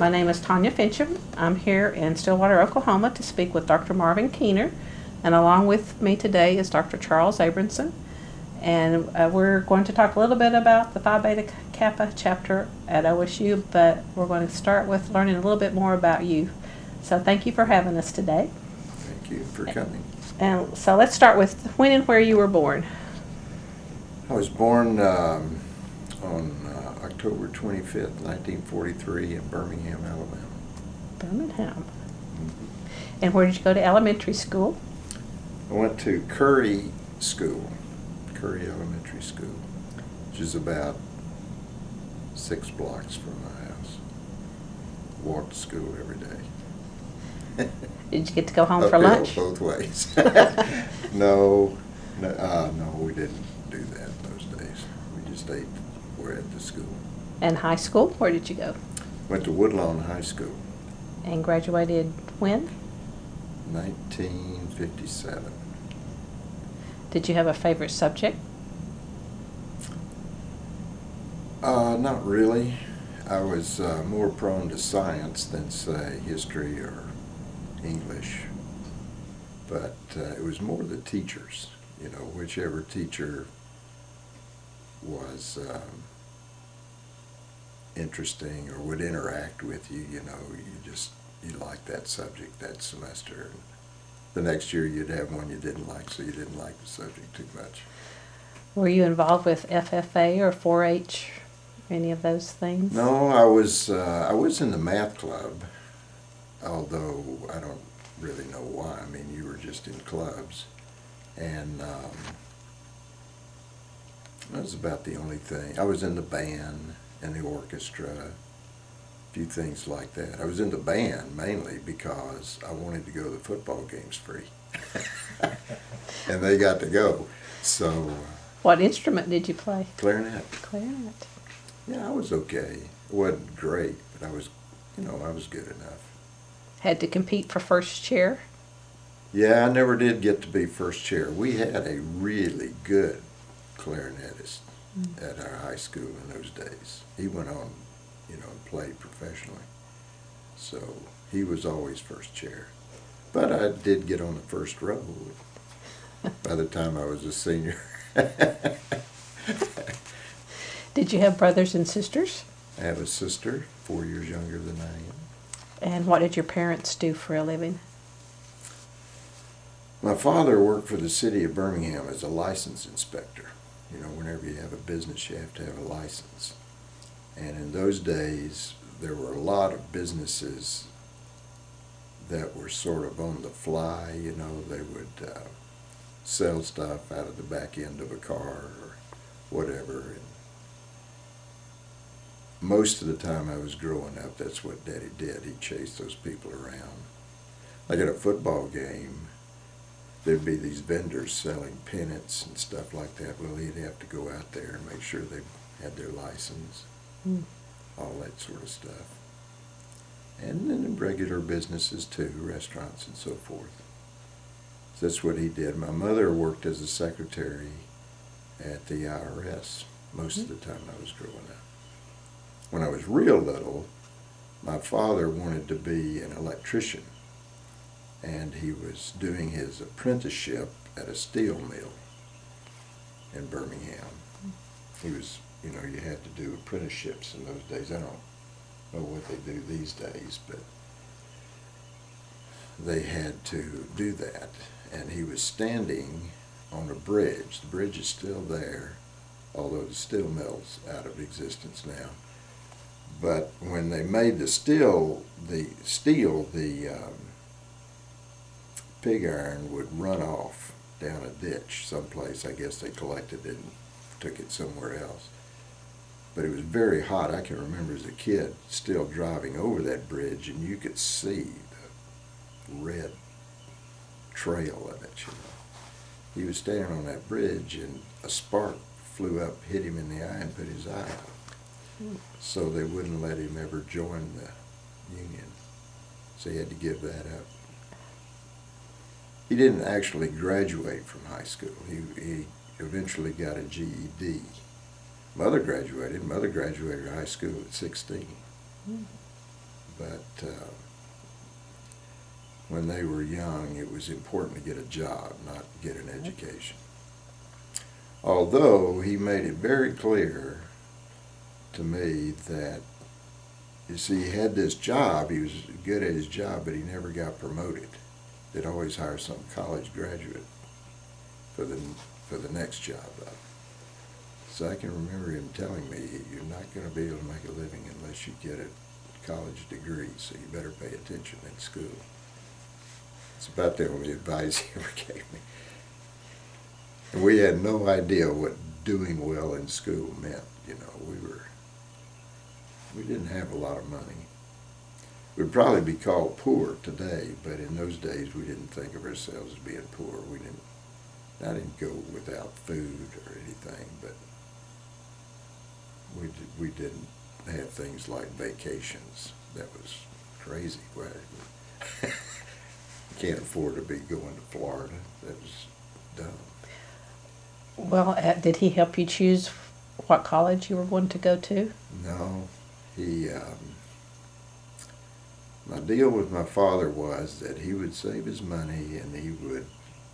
My name is Tanya Finchum. I'm here in Stillwater, Oklahoma to speak with Dr. Marvin Keener, and along with me today is Dr. Charles Abramson. And we're going to talk a little bit about the Phi Beta Kappa chapter at OSU, but we're going to start with learning a little bit more about you. So thank you for having us today. Thank you for coming. And so let's start with when and where you were born. I was born on October 25th, 1943 in Birmingham, Alabama. Birmingham. And where did you go to elementary school? I went to Curry Elementary School, which is about 6 blocks from my house. Walked to school every day. Did you get to go home for Uphill lunch? both ways. No, we didn't do that in those days. We just ate. We're at the school. And high school, where did you go? Went to Woodlawn High School. And graduated when? 1957. Did you have a favorite subject? Not really. I was more prone to science than, say, history or English. But it was more the teachers, whichever teacher was interesting or would interact with you, you liked that subject that semester. And the next year you'd have one you didn't like, so you didn't like the subject too much. Were you involved with FFA or 4-H, any of those things? No, I was in the math club, although I don't really know why. I mean, you were just in clubs, and that was about the only thing. I was in the band and the orchestra, a few things like that. I was in the band mainly because I wanted to go to the football games free, and they got to go. So. What instrument did you play? Clarinet. Clarinet. Yeah, I was okay. It wasn't great, but I was good enough. Had to compete for first chair? Yeah, I never did get to be first chair. We had a really good clarinetist at our high school in those days. He went on, and played professionally. So he was always first chair. But I did get on the first row by the time I was a senior. Did you have brothers and sisters? I have a sister, 4 years younger than I am. And what did your parents do for a living? My father worked for the city of Birmingham as a license inspector. Whenever you have a business, you have to have a license. And in those days, there were a lot of businesses that were sort of on the fly. They would sell stuff out of the back end of a car or whatever. And most of the time I was growing up, that's what Daddy did. He chased those people around. Like at a football game, there'd be these vendors selling pennants and stuff like that. Well, he'd have to go out there and make sure they had their license, all that sort of stuff. And then in regular businesses too, restaurants and so forth. So that's what he did. My mother worked as a secretary at the IRS most of the time I was growing up. When I was real little, my father wanted to be an electrician, and he was doing his apprenticeship at a steel mill in Birmingham. He was, you had to do apprenticeships in those days. I don't know what they do these days, but they had to do that. And he was standing on a bridge. The bridge is still there, although the steel mill's out of existence now. But when they made the steel, the pig iron would run off down a ditch someplace. I guess they collected it and took it somewhere else. But it was very hot. I can remember as a kid still driving over that bridge, and you could see the red trail of it. He was standing on that bridge, and a spark flew up, hit him in the eye, and put his eye out. So they wouldn't let him ever join the union. So he had to give that up. He didn't actually graduate from high school. He eventually got a GED. Mother graduated high school at 16. but when they were young, it was important to get a job, not get an education. Although he made it very clear to me that, you see, he had this job, he was good at his job, but he never got promoted. They'd always hire some college graduate for the next job up. So I can remember him telling me, you're not going to be able to make a living unless you get a college degree, so you better pay attention in school. It's about the only advice he ever gave me. And we had no idea what doing well in school meant. You know, we didn't have a lot of money. We'd probably be called poor today, but in those days we didn't think of ourselves as being poor. I didn't go without food or anything, but we didn't have things like vacations. That was crazy. Can't afford to be going to Florida. That was dumb. Well, did he help you choose what college you were going to go to? No, my deal with my father was that he would save his money and he would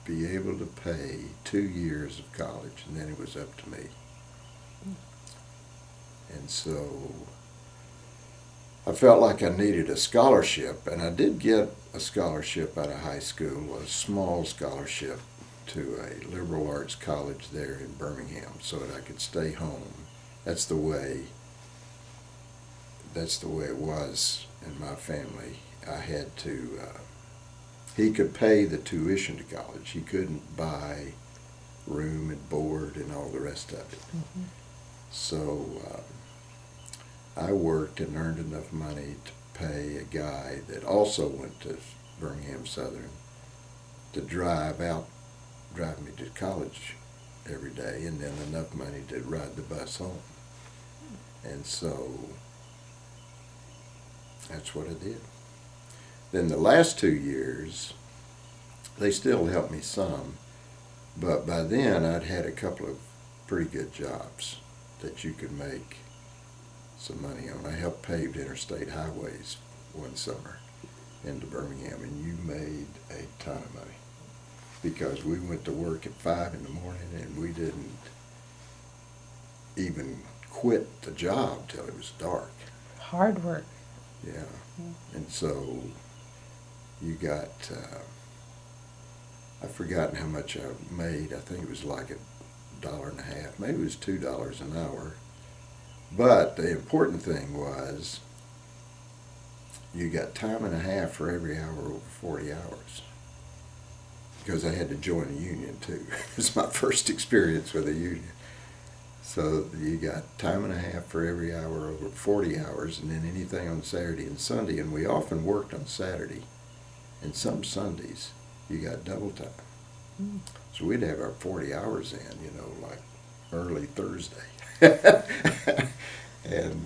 be able to pay 2 years of college, and then it was up to me. And so I felt like I needed a scholarship, and I did get a scholarship out of high school, a small scholarship to a liberal arts college there in Birmingham, so that I could stay home. That's the way it was in my family. I had to, he could pay the tuition to college. He couldn't buy room and board and all the rest of it. Mm-hmm. So I worked and earned enough money to pay a guy that also went to Birmingham Southern to drive me to college every day, and then enough money to ride the bus home. And so that's what I did. Then the last 2 years, they still helped me some, but by then I'd had a couple of pretty good jobs that you could make some money on. I helped pave interstate highways one summer into Birmingham, and you made a ton of money because we went to work at 5 in the morning and we didn't even quit the job till it was dark. Hard work. Yeah. Mm-hmm. And so you got, I've forgotten how much I made. I think it was like $1.50, maybe it was $2 an hour. But the important thing was you got time and a half for every hour over 40 hours. Because I had to join a union too. It was my first experience with a union. So you got time and a half for every hour over 40 hours, and then anything on Saturday and Sunday. And we often worked on Saturday, and some Sundays you got double time. Mm. So we'd have our 40 hours in, you know, like early Thursday. And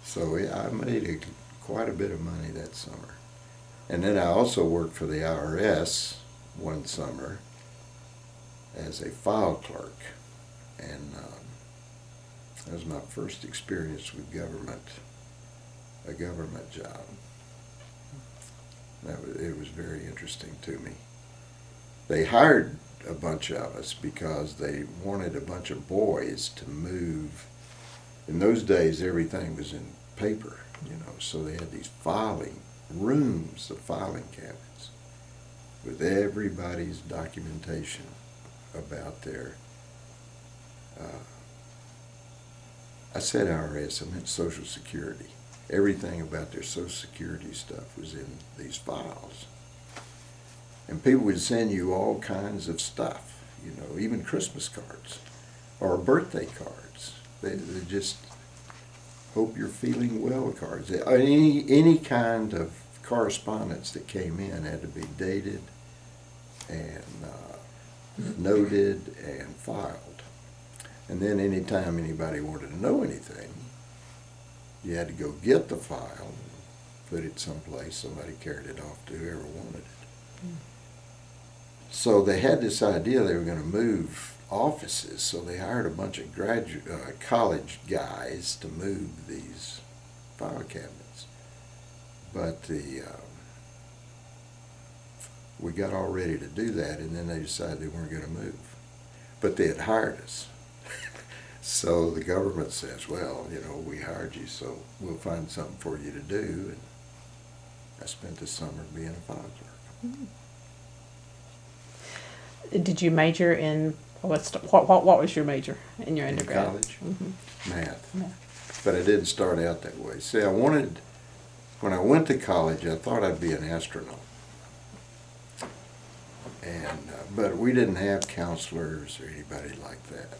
so I made quite a bit of money that summer. And then I also worked for the IRS one summer as a file clerk. And that was my first experience with government, a government job. It was very interesting to me. They hired a bunch of us because they wanted a bunch of boys to move. In those days, everything was in paper, you know, so they had these filing rooms of filing cabinets with everybody's documentation about their, I said IRS, I meant Social Security. Everything about their Social Security stuff was in these files. And people would send you all kinds of stuff, you know, even Christmas cards or birthday cards. They just hope you're feeling well cards. Any kind of correspondence that came in had to be dated and noted and filed. And then anytime anybody wanted to know anything, you had to go get the file and put it someplace. Somebody carried it off to whoever wanted it. Mm. So they had this idea they were going to move offices, so they hired a bunch of college guys to move these file cabinets. But we got all ready to do that, and then they decided they weren't going to move. But they had hired us. So the government says, well, we hired you, so we'll find something for you to do. And I spent the summer being a file clerk. Did you major in, what was your major in your undergrad? In college? Mm-hmm. Math. But I didn't start out that way. See, when I went to college, I thought I'd be an astronaut. But we didn't have counselors or anybody like that.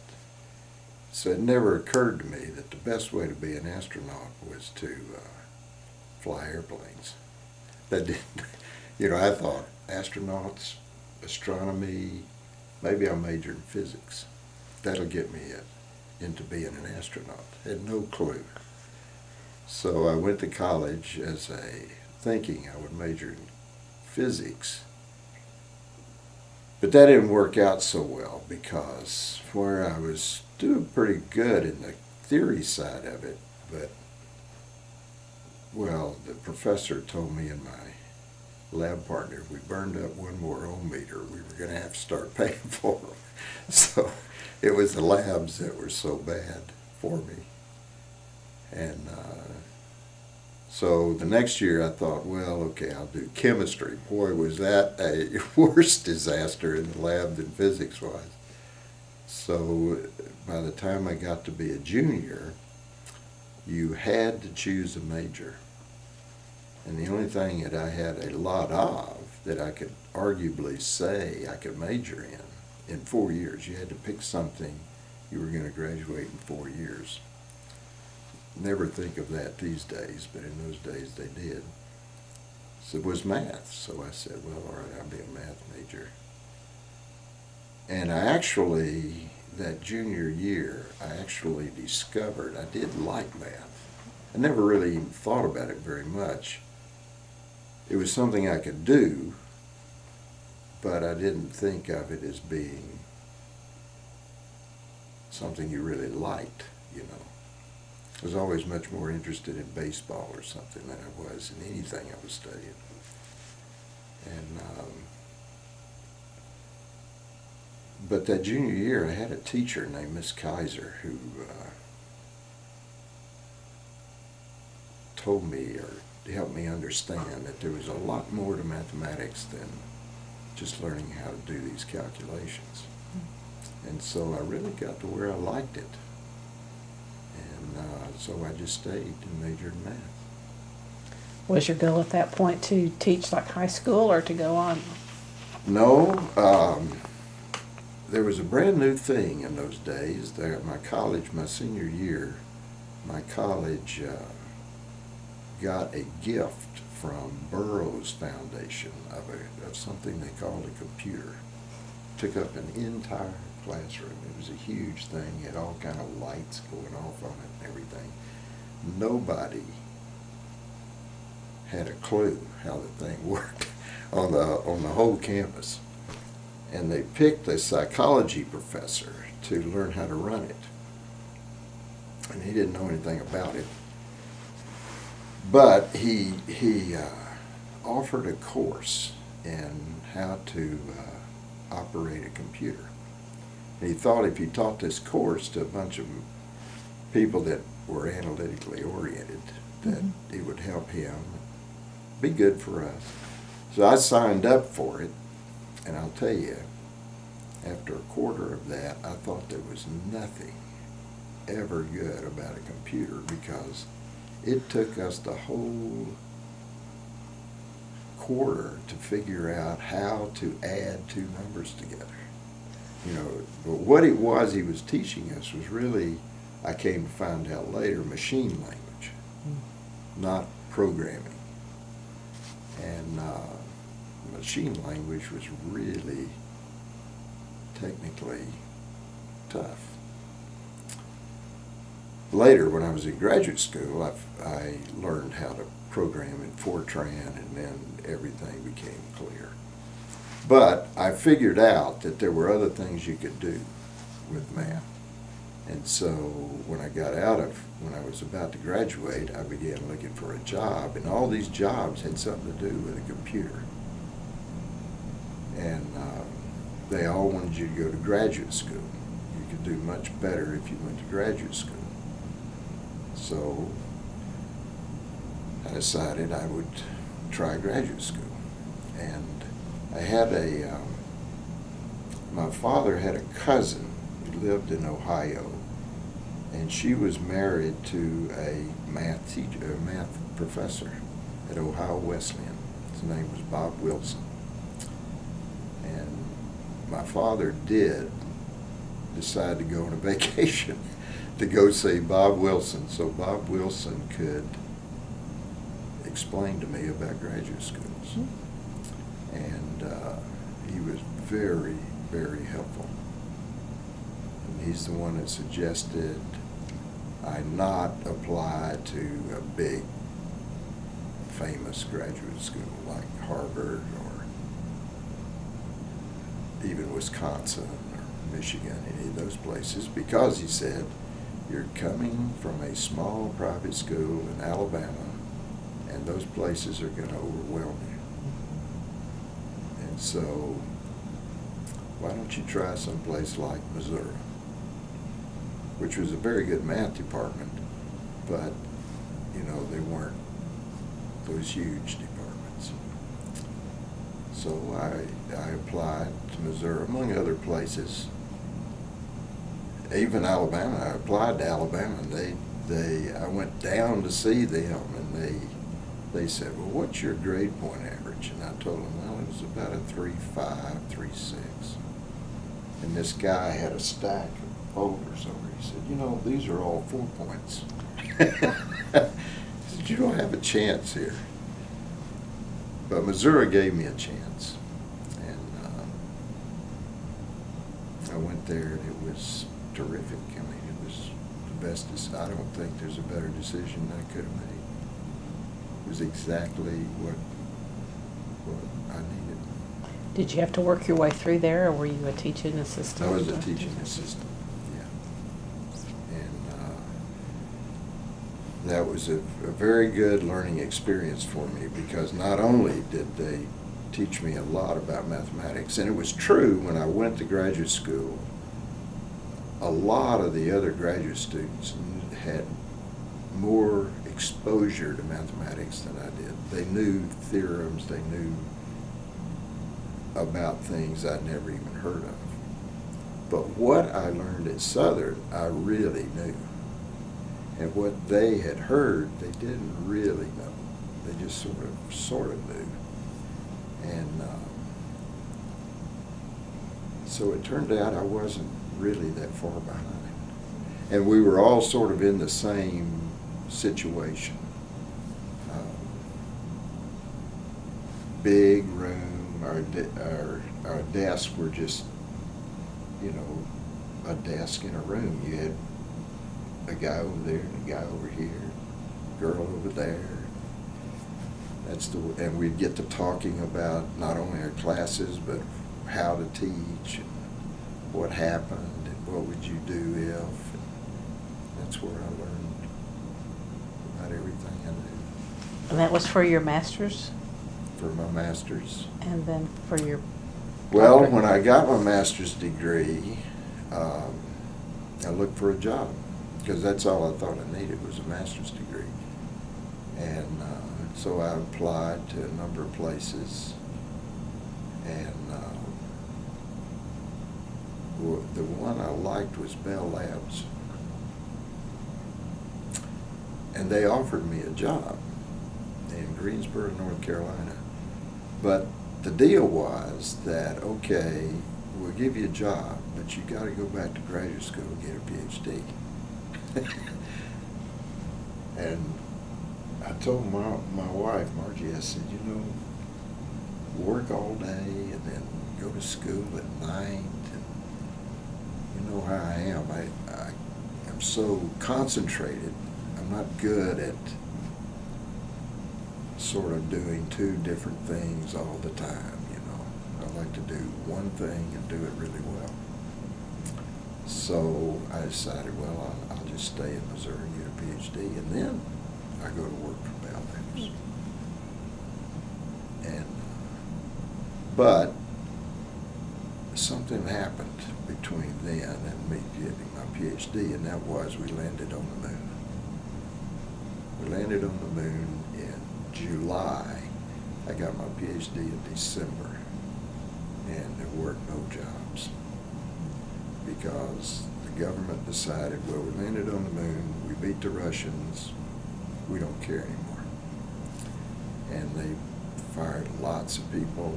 So it never occurred to me that the best way to be an astronaut was to fly airplanes. That didn't, I thought astronauts, astronomy, maybe I'll major in physics. That'll get me into being an astronaut. Had no clue. So I went to college thinking I would major in physics. But that didn't work out so well, because where I was doing pretty good in the theory side of it, but, the professor told me and my lab partner, if we burned up one more ohm meter, we were going to have to start paying for them. So it was the labs that were so bad for me. And so the next year I thought, okay, I'll do chemistry. Boy, was that a worse disaster in the lab than physics was. So by the time I got to be a junior, you had to choose a major. And the only thing that I had a lot of that I could arguably say I could major in 4 years, you had to pick something you were going to graduate in 4 years. Never think of that these days, but in those days they did. So it was math. So I said, all right, I'll be a math major. And that junior year, I actually discovered I did like math. I never really even thought about it very much. It was something I could do, but I didn't think of it as being something you really liked, I was always much more interested in baseball or something than I was in anything I was studying. And but that junior year, I had a teacher named Miss Kaiser who told me or helped me understand that there was a lot more to mathematics than just learning how to do these calculations. And so I really got to where I liked it. So I just stayed and majored in math. Was your goal at that point to teach like high school or to go on? No, there was a brand new thing in those days. There at my college, my senior year, my college got a gift from Burroughs Foundation of something they called a computer. Took up an entire classroom. It was a huge thing. It had all kind of lights going off on it and everything. Nobody had a clue how the thing worked on the whole campus. And they picked a psychology professor to learn how to run it. And he didn't know anything about it. But he offered a course in how to operate a computer. And he thought if he taught this course to a bunch of people that were analytically oriented, that it would help him, be good for us. So I signed up for it, and I'll tell you, after a quarter of that, I thought there was nothing ever good about a computer, because it took us the whole quarter to figure out how to add two numbers together. But what it was he was teaching us was really, I came to find out later, machine language, not programming. And machine language was really technically tough. Later, when I was in graduate school, I learned how to program in Fortran, and then everything became clear. But I figured out that there were other things you could do with math. And so when I was about to graduate, I began looking for a job, and all these jobs had something to do with a computer. And they all wanted you to go to graduate school. You could do much better if you went to graduate school. So I decided I would try graduate school. And I had my father had a cousin who lived in Ohio, and she was married to a math professor at Ohio Wesleyan. His name was Bob Wilson. And my father did decide to go on a vacation to go see Bob Wilson, so Bob Wilson could explain to me about graduate schools. And he was very, very helpful. And he's the one that suggested I not apply to a big, famous graduate school like Harvard or even Wisconsin or Michigan, any of those places, because he said, you're coming from a small private school in Alabama, and those places are going to overwhelm you. And so, why don't you try someplace like Missouri, which was a very good math department, but, you know, they weren't those huge departments. So I applied to Missouri, among other places. Even Alabama, I applied to Alabama, and I went down to see them, and they said, well, what's your grade point average? And I told them, well, it was about a 3.5, 3.6. And this guy had a stack of folders over. He said, you know, these are all 4 points. He said, you don't have a chance here. But Missouri gave me a chance. And I went there, and it was terrific. I mean, it was the best. I don't think there's a better decision I could have made. It was exactly what I needed. Did you have to work your way through there, or were you a teaching assistant? I was a teaching assistant, yeah. And that was a very good learning experience for me, because not only did they teach me a lot about mathematics, and it was true when I went to graduate school, a lot of the other graduate students had more exposure to mathematics than I did. They knew theorems, they knew about things I'd never even heard of. But what I learned at Southern, I really knew. And what they had heard, they didn't really know. They just sort of knew. And so it turned out I wasn't really that far behind. And we were all sort of in the same situation. Big room, our desks were just, you know, a desk in a room. You had a guy over there and a guy over here, girl over there. And we'd get to talking about not only our classes, but how to teach and what happened and what would you do if. And that's where I learned about everything I knew. And that was for your master's? For my master's. And then for your Well, doctorate? when I got my master's degree, I looked for a job, because that's all I thought I needed was a master's degree. And so I applied to a number of places, and the one I liked was Bell Labs. And they offered me a job in Greensboro, North Carolina. But the deal was that, okay, we'll give you a job, but you got to go back to graduate school and get a PhD. And I told my wife, Margie, I said, you know, work all day and then go to school at night, and you know how I am. I'm so concentrated. I'm not good at sort of doing two different things all the time, you know. I like to do one thing and do it really well. So I decided, well, I'll just stay in Missouri and get a PhD, and then I go to work for Bell News. And but something happened between then and me getting my PhD, and that was we landed on the moon. We landed on the moon in July. I got my PhD in December, and there weren't no jobs because the government decided, well, we landed on the moon, we beat the Russians, we don't care anymore. And they fired lots of people,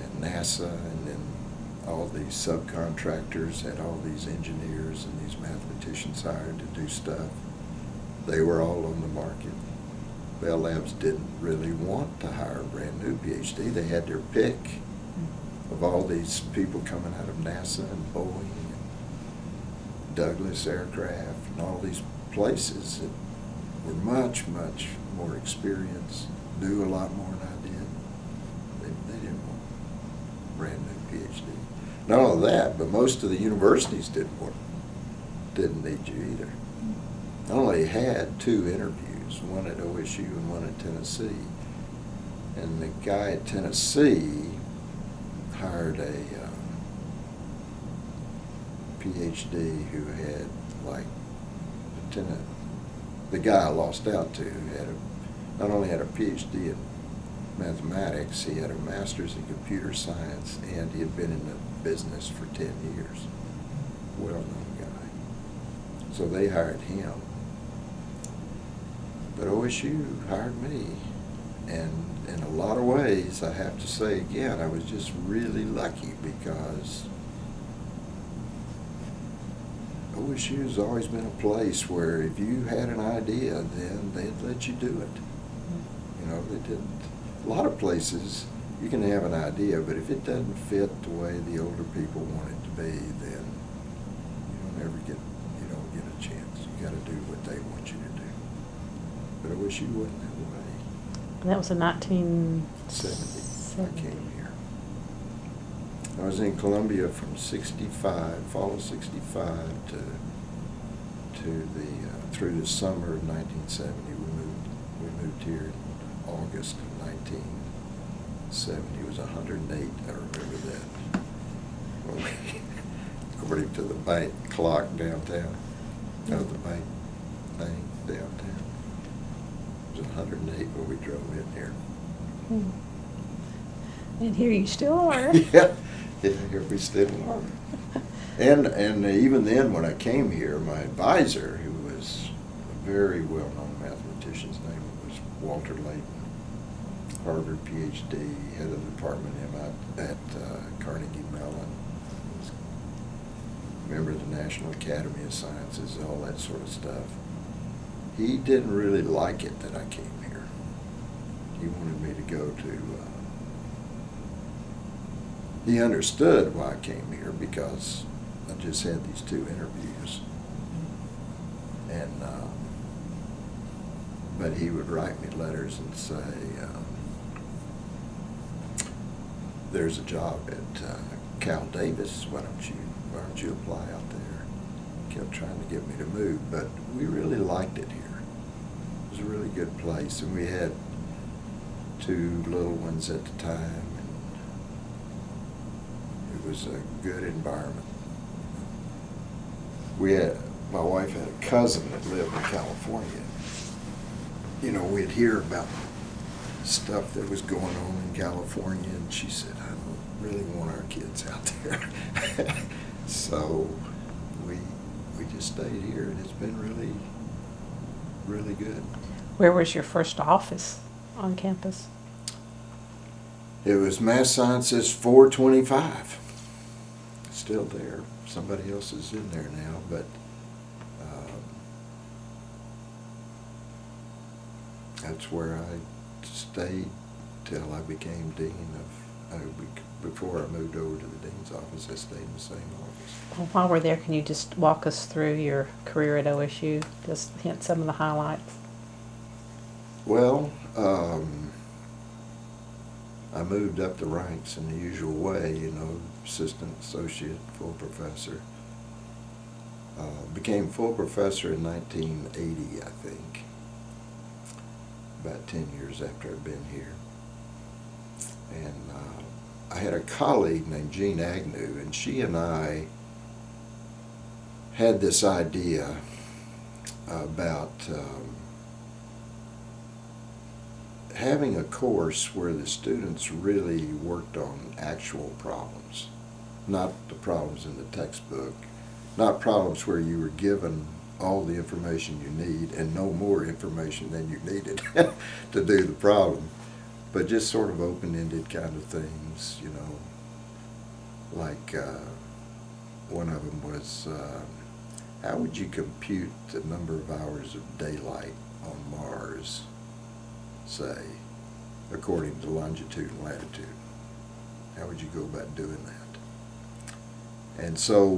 and NASA, and then all these subcontractors had all these engineers and these mathematicians hired to do stuff. They were all on the market. Bell Labs didn't really want to hire a brand new PhD. They had their pick of all these people coming out of NASA and Boeing and Douglas Aircraft and all these places that were much, much more experienced, knew a lot more than I did. They didn't want a brand new PhD. Not only that, but most of the universities didn't need you either. I only had 2 interviews, one at OSU and one at Tennessee. And the guy at Tennessee hired a PhD who had the guy I lost out to had not only had a PhD in mathematics, he had a master's in computer science, and he had been in the business for 10 years. Well-known guy. So they hired him. But OSU hired me. And in a lot of ways, I have to say again, I was just really lucky because OSU's always been a place where if you had an idea, then they'd let you do it. You know, they didn't. A lot of places, you can have an idea, but if it doesn't fit the way the older people want it to be, then you don't get a chance. You got to do what they want you to do. But OSU wasn't that way. That was in 1970. I came here. I was in Columbia from fall of '65 through the summer of 1970. We moved here in August of 1970. It was 108. I remember that. Well, according to the bank clock downtown, the bank thing downtown. It was 108 when we drove in here. And here you still are. Yeah, here we still are. And even then, when I came here, my advisor, who was a very well-known mathematician's name was Walter Layton, Harvard PhD, head of the department at Carnegie Mellon, member of the National Academy of Sciences, all that sort of stuff. He didn't really like it that I came here. He wanted me to go to, he understood why I came here because I just had these 2 interviews. And, but he would write me letters and say, there's a job at Cal Davis, why don't you apply out there? Kept trying to get me to move, but we really liked it here. It was a really good place, and we had 2 little ones at the time, and it was a good environment. My wife had a cousin that lived in California. You know, we'd hear about stuff that was going on in California, and she said, I don't really want our kids out there. So we just stayed here, and it's been really, really good. Where was your first office on campus? It was Math Sciences 425. It's still there. Somebody else is in there now, but that's where I stayed till I became dean before I moved over to the dean's office. I stayed in the same office. Well, while we're there, can you just walk us through your career at OSU? Just hint some of the highlights. Well, I moved up the ranks in the usual way, you know, assistant, associate, full professor. Became full professor in 1980, I think, about 10 years after I'd been here. And I had a colleague named Jean Agnew, and she and I had this idea about having a course where the students really worked on actual problems, not the problems in the textbook, not problems where you were given all the information you need and no more information than you needed to do the problem, but just sort of open-ended kind of things, you know, like one of them was, how would you compute the number of hours of daylight on Mars, say, according to longitude and latitude? How would you go about doing that? And so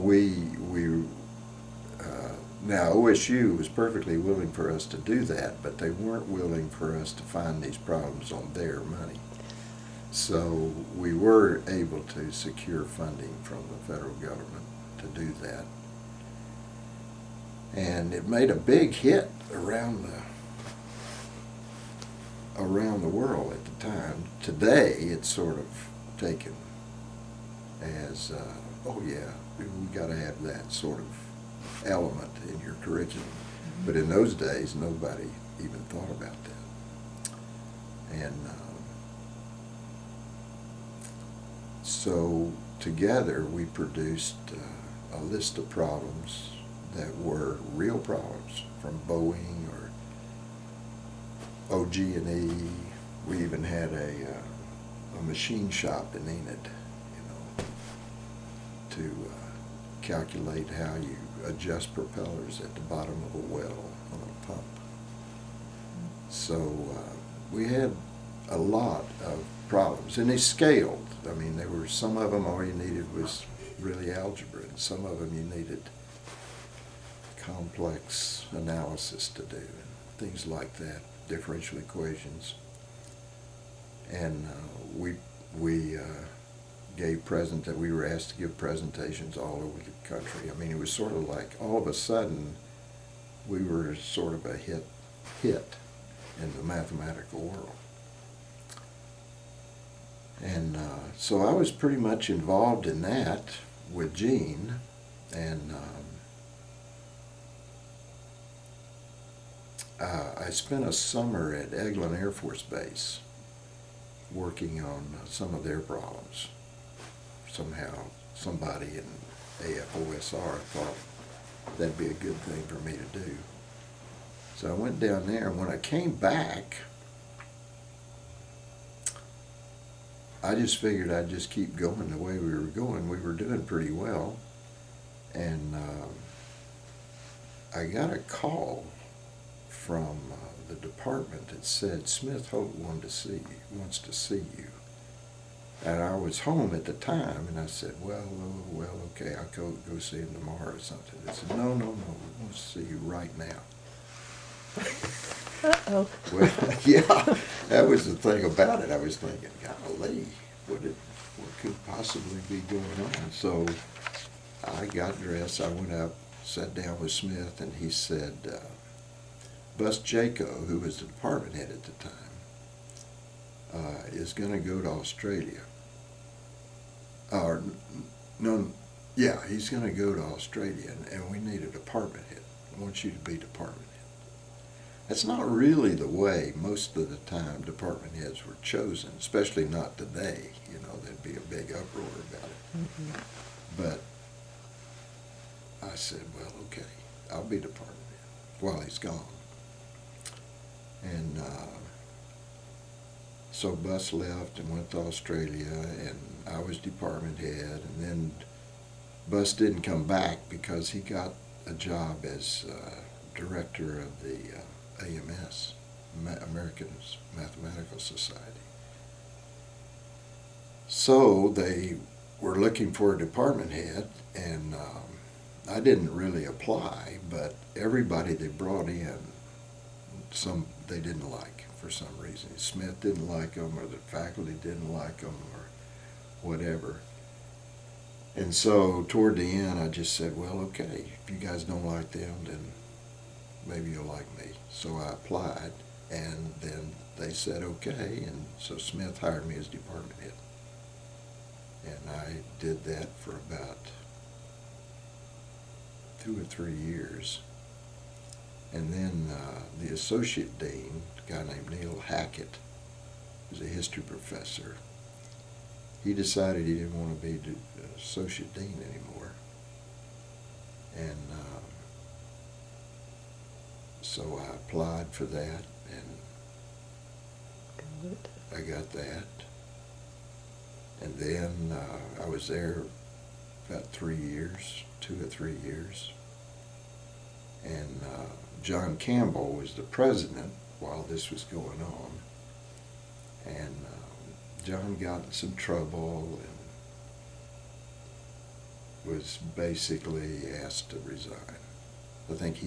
now OSU was perfectly willing for us to do that, but they weren't willing for us to find these problems on their money. So we were able to secure funding from the federal government to do that. And it made a big hit around the world at the time. Today, it's sort of taken as, oh yeah, we got to have that sort of element in your curriculum. But in those days, nobody even thought about that. And so together, we produced a list of problems that were real problems, from Boeing or OG&E. We even had a machine shop in Enid, you know, to calculate how you adjust propellers at the bottom of a well on a pump. So we had a lot of problems, and they scaled. I mean, there were some of them all you needed was really algebra, and some of them you needed complex analysis to do, and things like that, differential equations. And we were asked to give presentations all over the country. I mean, it was sort of like all of a sudden we were sort of a hit in the mathematical world. And so I was pretty much involved in that with Jean, and I spent a summer at Eglin Air Force Base working on some of their problems. Somehow somebody in AFOSR thought that'd be a good thing for me to do. So I went down there, and when I came back, I just figured I'd just keep going the way we were going. We were doing pretty well. And I got a call from the department that said, Smith Hope wants to see you. And I was home at the time, and I said, well, okay, I'll go see him tomorrow or something. They said, no, we want to see you right now. Uh-oh. Well, yeah, that was the thing about it. I was thinking, golly, what could possibly be going on? So I got dressed, I went up, sat down with Smith, and he said, Bus Jaco, who was the department head at the time, is going to go to Australia. He's going to go to Australia, and we need a department head. I want you to be department head. That's not really the way most of the time department heads were chosen, especially not today. You know, there'd be a big uproar about it. Mm-hmm. But I said, well, okay, I'll be department head while he's gone. And so Bus left and went to Australia, and I was department head, and then Bus didn't come back because he got a job as director of the AMS, American Mathematical Society. So they were looking for a department head, and I didn't really apply, but everybody they brought in, some they didn't like. for some reason. Smith didn't like them, or the faculty didn't like them, or whatever. And so toward the end, I just said, well, okay, if you guys don't like them, then maybe you'll like me. So I applied, and then they said okay, and so Smith hired me as department head. And I did that for about 2 or 3 years. And then the associate dean, a guy named Neil Hackett, who's a history professor, he decided he didn't want to be the associate dean anymore. And so I applied for that, and I got that. And then I was there about 3 years, 2 or 3 years. And John Campbell was the president while this was going on. And John got in some trouble and was basically asked to resign. I think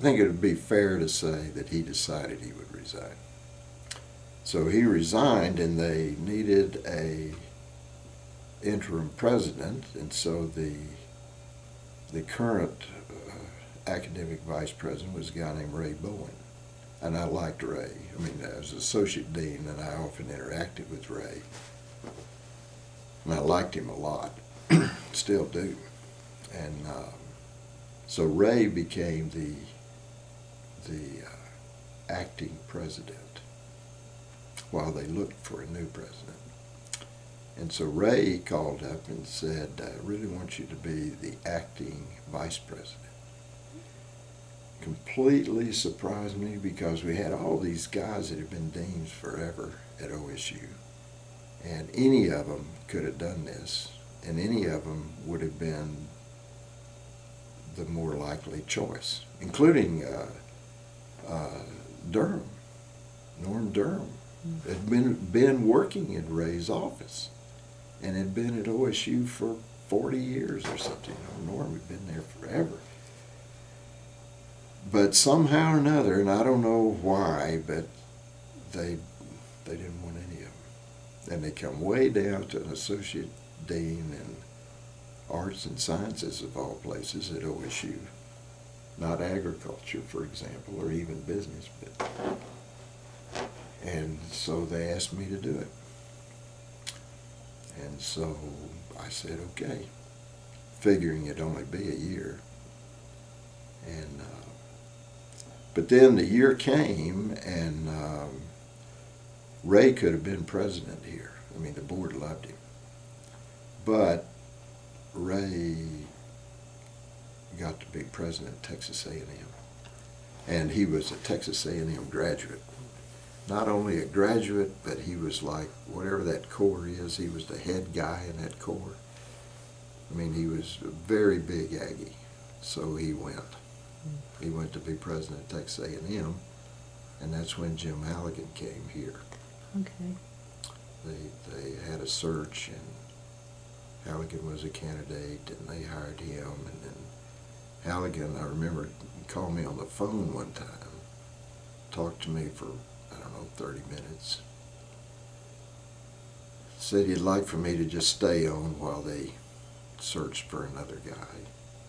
it would be fair to say that he decided he would resign. So he resigned, and they needed a interim president, and so the current academic vice president was a guy named Ray Bowen. And I liked Ray. I mean, I was associate dean, and I often interacted with Ray. And I liked him a lot, still do. And so Ray became the acting president while they looked for a new president. And so Ray called up and said, I really want you to be the acting vice president. Completely surprised me, because we had all these guys that had been deans forever at OSU, and any of them could have done this, and any of them would have been the more likely choice, including Durham, Norm Durham, had been working in Ray's office and had been at OSU for 40 years or something. Norm had been there forever. But somehow or another, and I don't know why, but they didn't want any of them. And they come way down to an associate dean in arts and sciences, of all places, at OSU. Not agriculture, for example, or even business. And so they asked me to do it. And so I said, okay, figuring it'd only be a year. And but then the year came, and Ray could have been president here. I mean, the board loved him. But Ray got to be president of Texas A&M. And he was a Texas A&M graduate. Not only a graduate, but he was like, whatever that corps is, he was the head guy in that corps. I mean, he was a very big Aggie. So he went. He went to be president of Texas A&M, and that's when Jim Halligan came here. Okay. They had a search, and Halligan was a candidate, and they hired him. And then Halligan, I remember, called me on the phone one time, talked to me for, 30 minutes. Said he'd like for me to just stay on while they searched for another guy.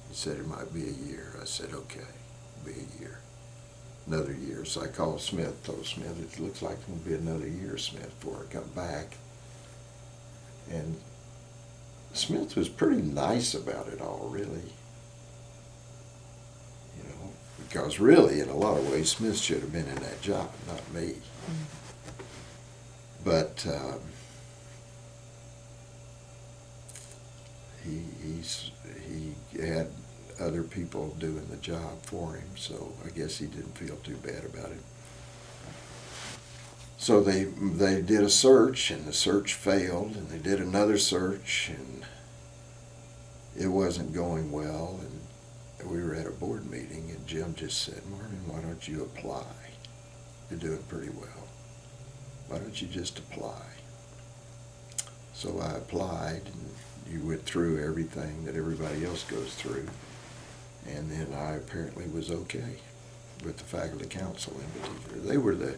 He said it might be a year. I said, okay, it'll be a year. Another year. So I called Smith, told Smith, it looks like it's going to be another year, Smith, before I come back. And Smith was pretty nice about it all, really. You know, because really, in a lot of ways, Smith should have been in that job, not me. But he had other people doing the job for him, so I guess he didn't feel too bad about it. So they did a search, and the search failed, and they did another search, and it wasn't going well. And we were at a board meeting, and Jim just said, Marvin, why don't you apply? You're doing pretty well. Why don't you just apply? So I applied, and you went through everything that everybody else goes through, and then I apparently was okay. with the faculty council in particular.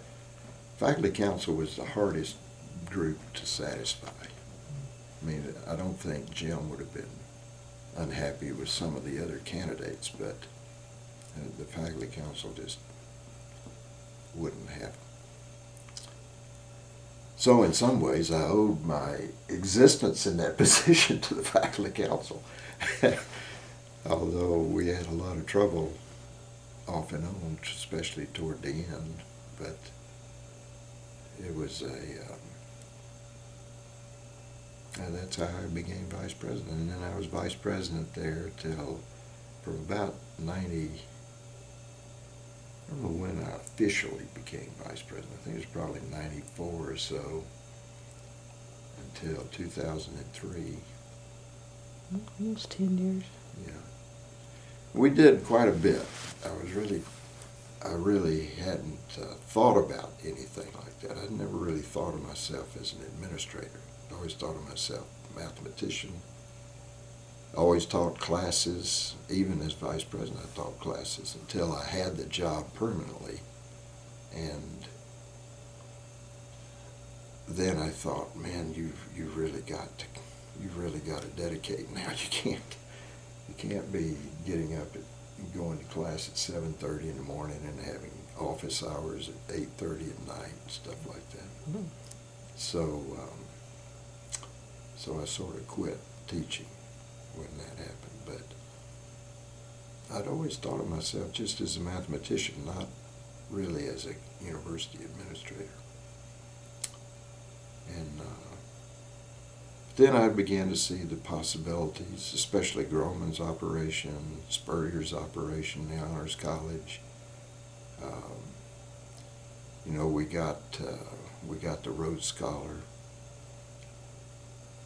Faculty council was the hardest group to satisfy. I mean, I don't think Jim would have been unhappy with some of the other candidates, but the faculty council just wouldn't have. So in some ways, I owed my existence in that position to the faculty council. Although we had a lot of trouble off and on, especially toward the end, but it was that's how I became vice president. And then I was vice president there till, from about 90, I don't know when I officially became vice president. I think it was probably 94 or so, until 2003. Almost 10 years. Yeah. We did quite a bit. I really hadn't thought about anything like that. I'd never really thought of myself as an administrator. I always thought of myself a mathematician. I always taught classes. Even as vice president, I taught classes until I had the job permanently. And then I thought, man, you've really got to dedicate now. You can't be getting up and going to class at 7:30 in the morning and having office hours at 8:30 at night and stuff like that. Mm-hmm. So I sort of quit teaching when that happened. But I'd always thought of myself just as a mathematician, not really as a university administrator. And then I began to see the possibilities, especially Groman's operation, Spurrier's operation, the Honors College. We got the Rhodes Scholar.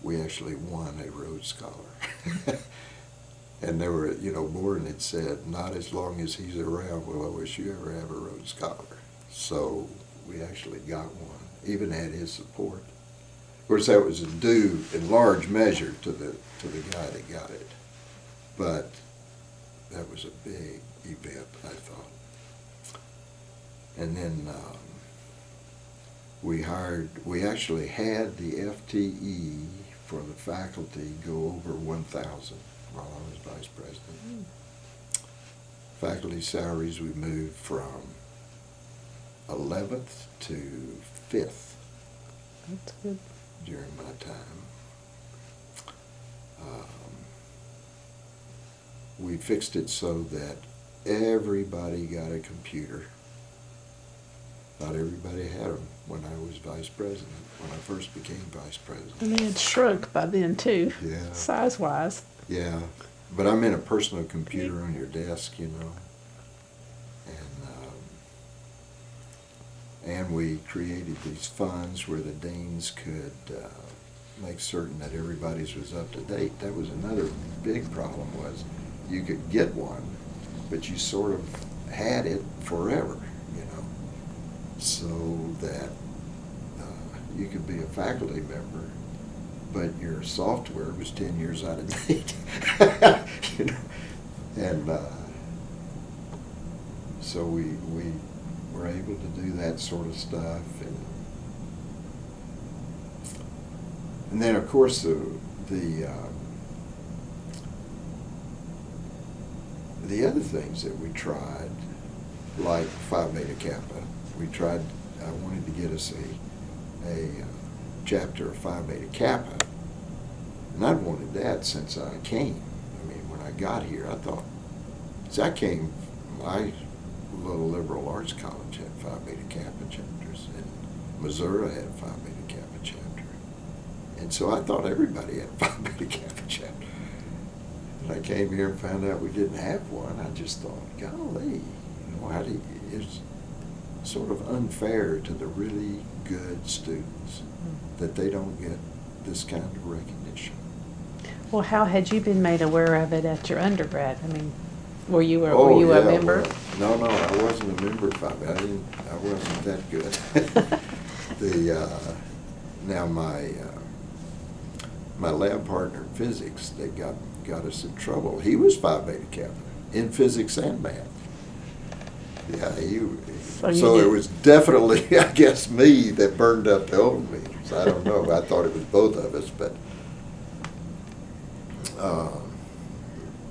We actually won a Rhodes Scholar. And there were, Borden had said, not as long as he's around will OSU ever have a Rhodes Scholar. So we actually got one, even had his support. Of course, that was due in large measure to the guy that got it. But that was a big event, I thought. And then we actually had the FTE for the faculty go over 1,000 while I was vice president. Faculty salaries, we moved from 11th to 5th. That's good. During my time. We fixed it so that everybody got a computer. Not everybody had them when I was vice president, when I first became vice president. And they had shrunk by then too, yeah. Size-wise. Yeah, but I meant a personal computer on your desk, And we created these funds where the deans could make certain that everybody's was up to date. That was another big problem, was you could get one, but you sort of had it forever, so that you could be a faculty member, but your software was 10 years out of date. And so we were able to do that sort of stuff, and then of course the other things that we tried, like Phi Beta Kappa, I wanted to get us a chapter of Phi Beta Kappa, and I'd wanted that since I came. I mean, when I got here, I thought, my little liberal arts college had Phi Beta Kappa chapters, and Missouri had a Phi Beta Kappa chapter. And so I thought everybody had a Phi Beta Kappa chapter. And I came here and found out we didn't have one. I just thought, golly, it's sort of unfair to the really good students that they don't get this kind of recognition. Well, how had you been made aware of it at your undergrad? I mean, were you a member? Well, no, I wasn't a member of Phi Beta. I wasn't that good. Now my lab partner in physics, they got us in trouble. He was Phi Beta Kappa in physics and math. Yeah, So so you it did- was definitely, I guess, me that burned up the old meters. I don't know. I thought it was both of us, but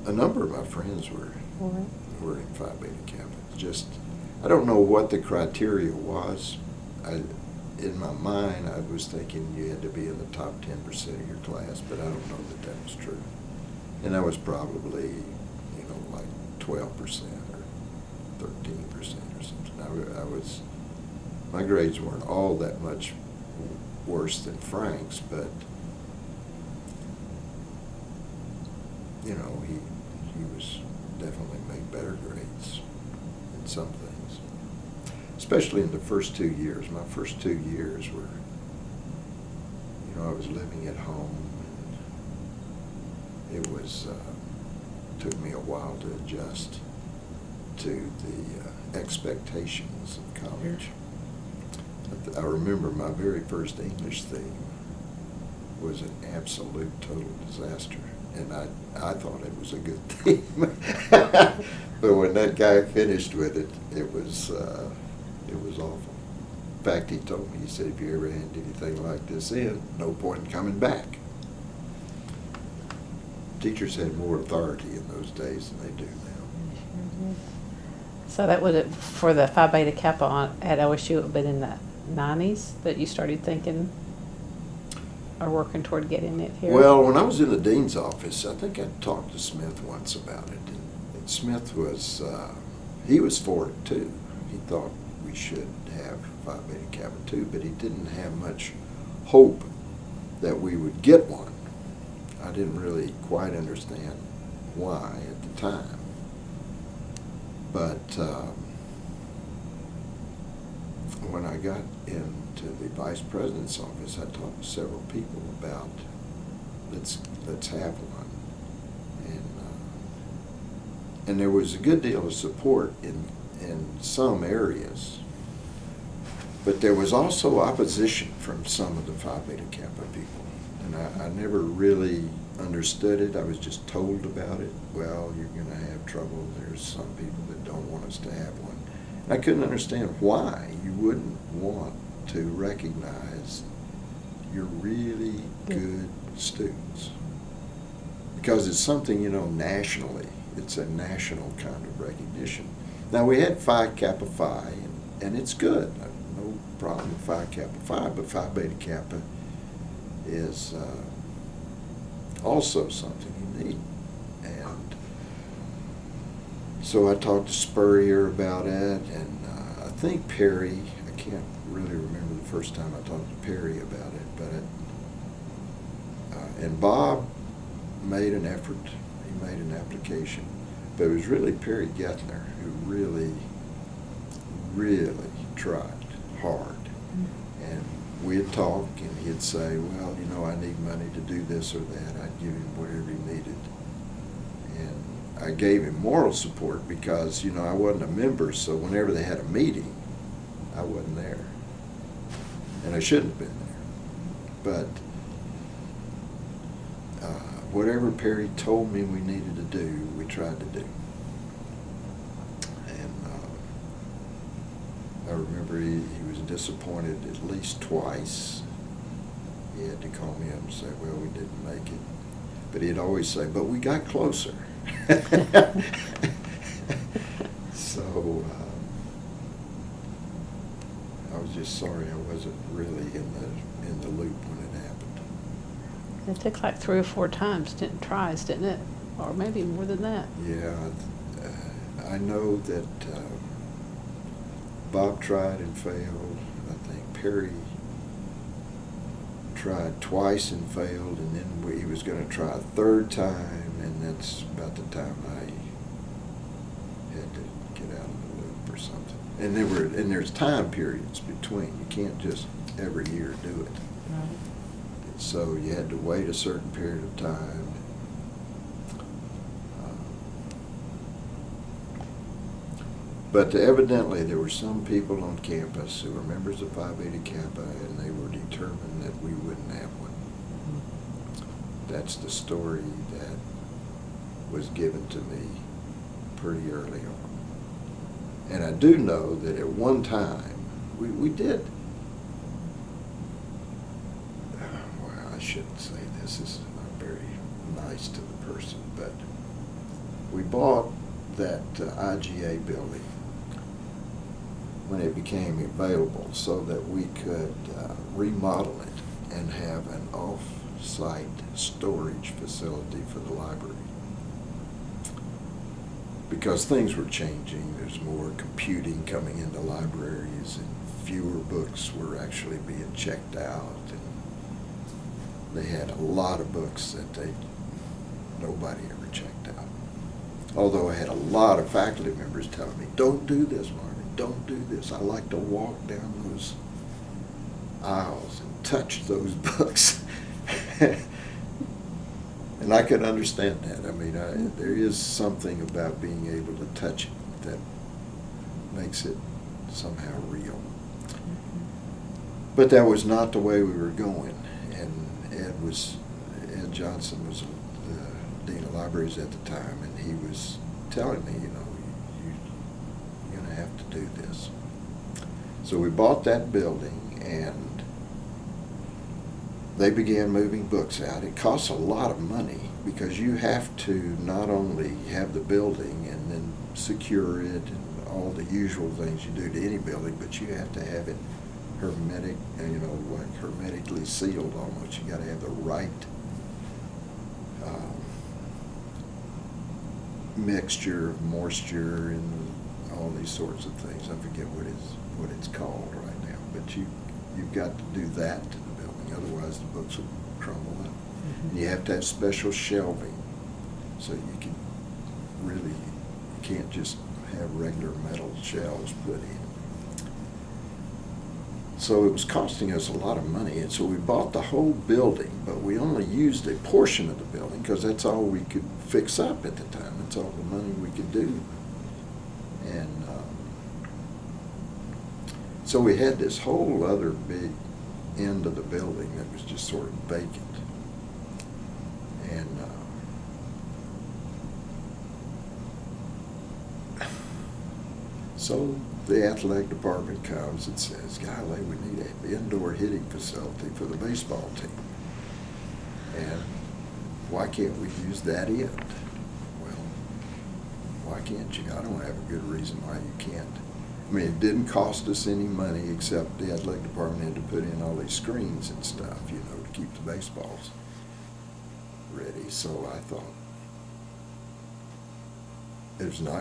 a number of my friends were in Phi Beta Kappa. Just, I don't know what the criteria was. In my mind, I was thinking you had to be in the top 10% of your class, but I don't know that that was true. And that was probably, like 12% or 13% or something. My grades weren't all that much worse than Frank's, but he was definitely made better grades in some things, especially in the first 2 years. My first 2 years were, I was living at home, and it was took me a while to adjust to the expectations of college. I remember my very first English theme was an absolute total disaster, and I thought it was a good theme. But when that guy finished with it, it was awful. In fact, he told me, he said, if you ever had anything like this no point in coming back. Teachers had more authority in those days than they do now. So that would have, for the Phi Beta Kappa at OSU, it would have been in the 90s that you started thinking or working toward getting it here? Well, when I was in the dean's office, I think I talked to Smith once about it. And Smith was, he was for it too. He thought we should have Phi Beta Kappa too, but he didn't have much hope that we would get one. I didn't really quite understand why at the time. But when I got into the vice president's office, I talked to several people about let's have one, and there was a good deal of support in some areas, but there was also opposition from some of the Phi Beta Kappa people, and I never really understood it. I was just told about it. Well, you're going to have trouble. There's some people that don't want us to have one. I couldn't understand why you wouldn't want to recognize your really good students. Because it's something, nationally. It's a national kind of recognition. Now, we had Phi Kappa Phi, and it's good. No problem with Phi Kappa Phi, but Phi Beta Kappa is also something unique. And so I talked to Spurrier about it, and I think Perry, I can't really remember the first time I talked to Perry about it, but and Bob made an effort. He made an application, but it was really Perry Gettner who really, really tried hard. And we'd talk, and he'd say, well, I need money to do this or that. I'd give him whatever he needed. And I gave him moral support because, I wasn't a member, so whenever they had a meeting, I wasn't there. And I shouldn't have been there. But whatever Perry told me we needed to do, we tried to do. And I remember he was disappointed at least twice. He had to call me up and say, well, we didn't make it. But he'd always say, but we got closer. So I was just sorry I wasn't really in the loop when it happened. It took like 3 or 4 tries, didn't it? Or maybe more than that. Yeah, I know that Bob tried and failed. I think Perry tried twice and failed, and then he was going to try a third time, and that's about the time I had to get out of the loop or something. And there's time periods between. You can't just every year do it. Right. So you had to wait a certain period of time. But evidently there were some people on campus who were members of Phi Beta Kappa, and they were determined that we wouldn't have one. That's the story that was given to me pretty early on. And I do know that at one time, we did, well, I shouldn't say this is not very nice to the person, but we bought that IGA building when it became available so that we could remodel it and have an off-site storage facility for the library. Because things were changing, there's more computing coming into libraries and fewer books were actually being checked out. And they had a lot of books that nobody ever checked out. Although I had a lot of faculty members telling me, don't do this, Marvin, don't do this. I like to walk down those aisles and touch those books. And I could understand that. I mean, there is something about being able to touch it that makes it somehow real. But that was not the way we were going. And Ed Johnson was the Dean of Libraries at the time, and he was telling me, you're going to have to do this. So we bought that building, and they began moving books out. It costs a lot of money because you have to not only have the building and then secure it and all the usual things you do to any building, but you have to have it hermetic, like hermetically sealed almost. You got to have the right mixture of moisture and all these sorts of things. I forget what it's called right now, but you've got to do that to the building, otherwise the books will crumble up. Mm-hmm. And you have to have special shelving, so you can't just have regular metal shelves put in. So it was costing us a lot of money, and so we bought the whole building, but we only used a portion of the building because that's all we could fix up at the time. That's all the money we could do. And so we had this whole other big end of the building that was just sort of vacant. And so the athletic department comes and says, golly, we need an indoor hitting facility for the baseball team. And why can't we use that end? Well, why can't you? I don't have a good reason why you can't. I mean, it didn't cost us any money except the athletic department had to put in all these screens and stuff, to keep the baseballs ready. So I thought,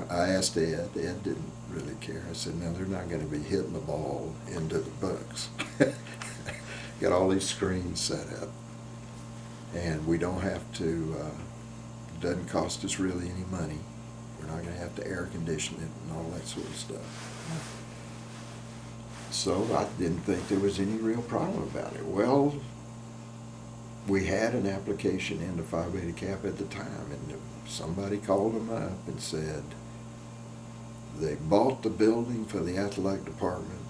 I asked Ed. Ed didn't really care. I said, no, they're not going to be hitting the ball into the books. Got all these screens set up. And we don't have to, it doesn't cost us really any money. We're not going to have to air condition it and all that sort of stuff. So I didn't think there was any real problem about it. Well, we had an application into Phi Beta Kappa at the time, and somebody called them up and said they bought the building for the athletic department.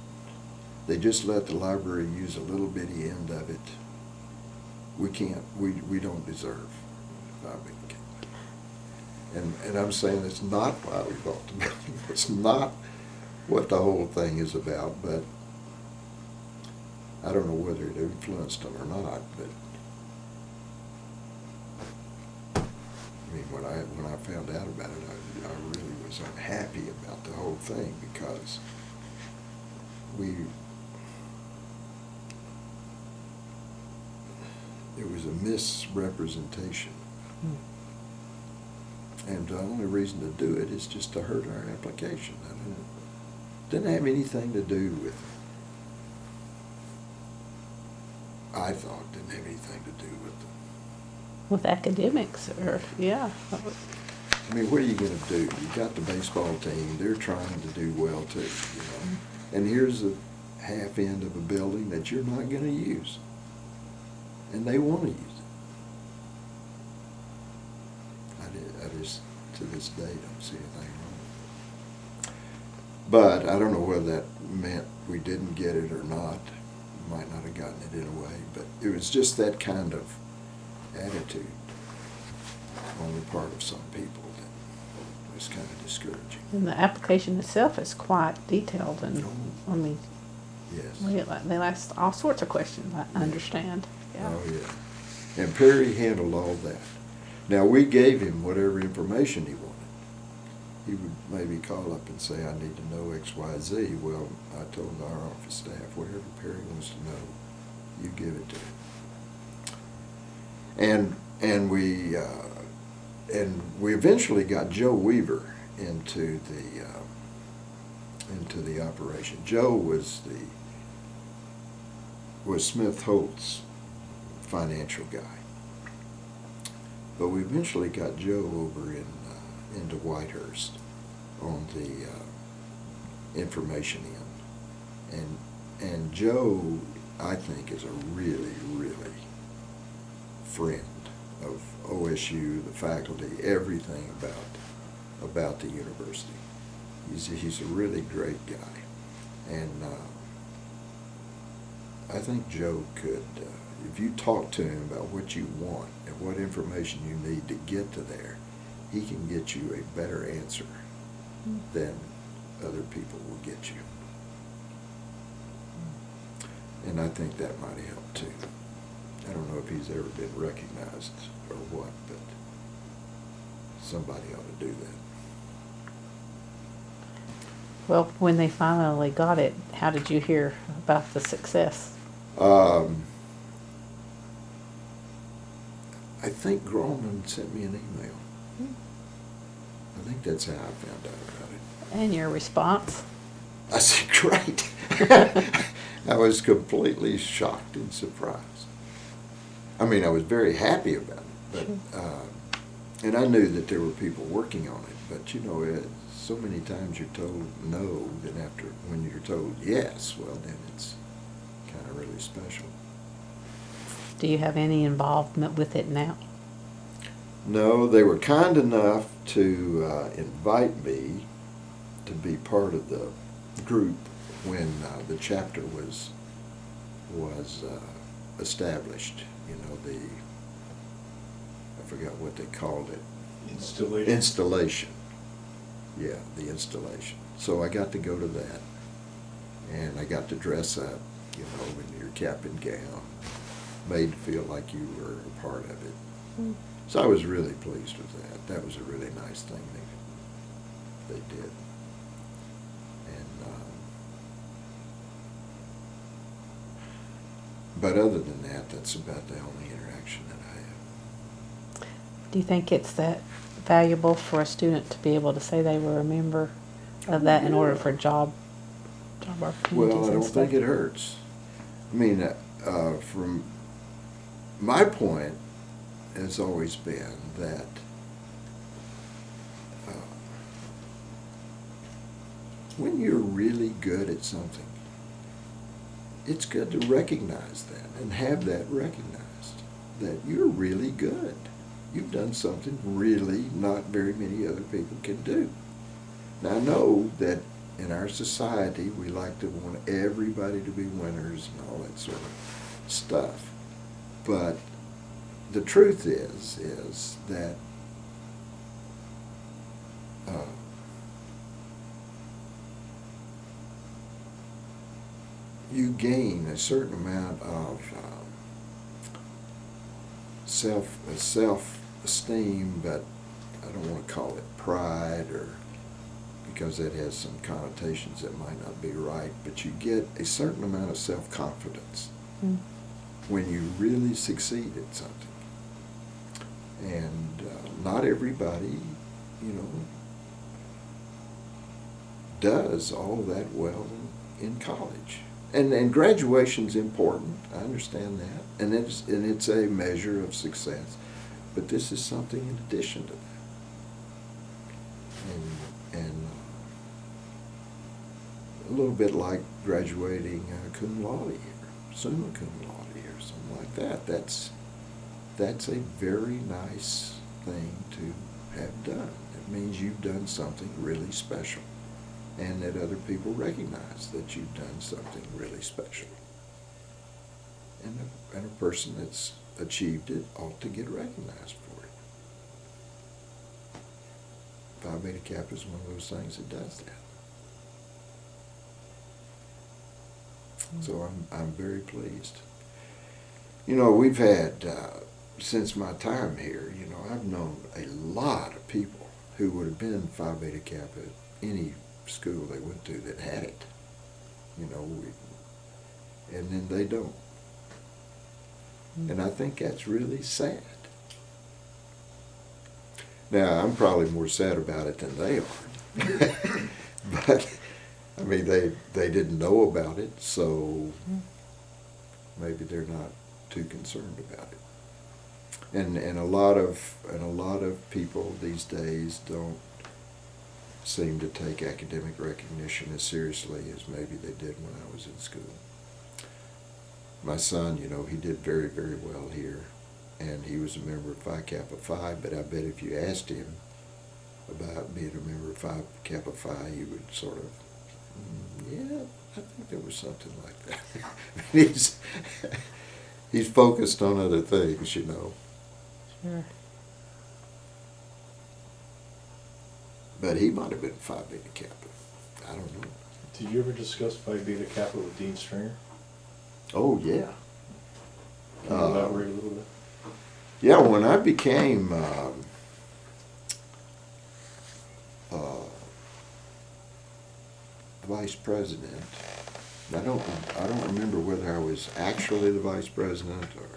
They just let the library use a little bitty end of it. We don't deserve Phi Beta Kappa. And I'm saying it's not why we bought the building. It's not what the whole thing is about, but I don't know whether it influenced them or not, but I mean, when I found out about it, I really was unhappy about the whole thing because it was a misrepresentation. And the only reason to do it is just to hurt our application. It didn't have anything to do with, I thought, didn't have anything to do with academics, or yeah. I mean, what are you going to do? You got the baseball team; they're trying to do well too, And here's a half end of a building that you're not going to use, and they want to use it. I just to this day don't see anything wrong. But I don't know whether that meant we didn't get it or not. We might not have gotten it in a way, but it was just that kind of attitude on the part of some people that was kind of discouraging. And the application itself is quite detailed, and I mean, Yes. they ask all sorts of questions, I understand. Yeah. Oh, yeah. And Perry handled all that. Now, we gave him whatever information he wanted. He would maybe call up and say, I need to know X, Y, Z. Well, I told our office staff, whatever Perry wants to know, you give it to him. And we eventually got Joe Weaver into the operation. Joe was Smith Holt's financial guy. But we eventually got Joe over into Whitehurst on the information end. And Joe, I think, is a really, really friend of OSU, the faculty, everything about the university. He's a really great guy. And I think Joe could, if you talk to him about what you want and what information you need to get to there, he can get you a better answer than other people will get you. And I think that might help too. I don't know if he's ever been recognized or what, but somebody ought to do that. Well, when they finally got it, how did you hear about the success? I think Grolman sent me an email. I think that's how I found out about it. And your response? I said, great. I was completely shocked and surprised. I mean, I was very happy about it, but and I knew that there were people working on it, but you know, so many times you're told no, then when you're told yes, well, then it's kind of really special. Do you have any involvement with it now? No, they were kind enough to invite me to be part of the group when the chapter was established. You know, I forgot what they called it. Installation. Installation. Yeah, the installation. So I got to go to that, and I got to dress up, you know, in your cap and gown, made to feel like you were a part of it. Mm. So I was really pleased with that. That was a really nice thing they did. And but other than that, that's about the only interaction that I have. Do you think it's that valuable for a student to be able to say they were a member of that in order for job opportunities? Well, I don't think it hurts. I mean, from my point has always been that when you're really good at something, it's good to recognize that and have that recognized, that you're really good. You've done something really not very many other people can do. Now, I know that in our society, we like to want everybody to be winners and all that sort of stuff. But the truth is that you gain a certain amount of self-esteem, but I don't want to call it pride, or because that has some connotations that might not be right, but you get a certain amount of self-confidence when you really succeed at something. And not everybody, you know, does all that well in college. And graduation's important. I understand that, and it's a measure of success. But this is something in addition to that. And a little bit like graduating cum laude or summa cum laude or something like that. That's a very nice thing to have done. It means you've done something really special, and that other people recognize that you've done something really special. And a person that's achieved it ought to get recognized for Phi Beta Kappa is one of those things that does that. So I'm very pleased. You know, we've had, since my time here, you know, I've known a lot of people who would have been Phi Beta Kappa at any school they went to that had it. You know, and then they don't. And I think that's really sad. Now, I'm probably more sad about it than they are. But, I mean, they didn't know about it, so maybe they're not too concerned about it. And a lot of people these days don't seem to take academic recognition as seriously as maybe they did when I was in school. My son, you know, he did very, very well here, and he was a member of Phi Kappa Phi, but I bet if you asked him about being a member of Phi Kappa Phi, he would sort of, yeah, I think there was something like that. He's focused on other things, you know. Sure. But he might have been Phi Beta Kappa. I don't know. Did you ever discuss Phi Beta Kappa with Dean Stringer? Oh, yeah. Can you elaborate a little bit? Yeah, when I became vice president, I don't remember whether I was actually the vice president or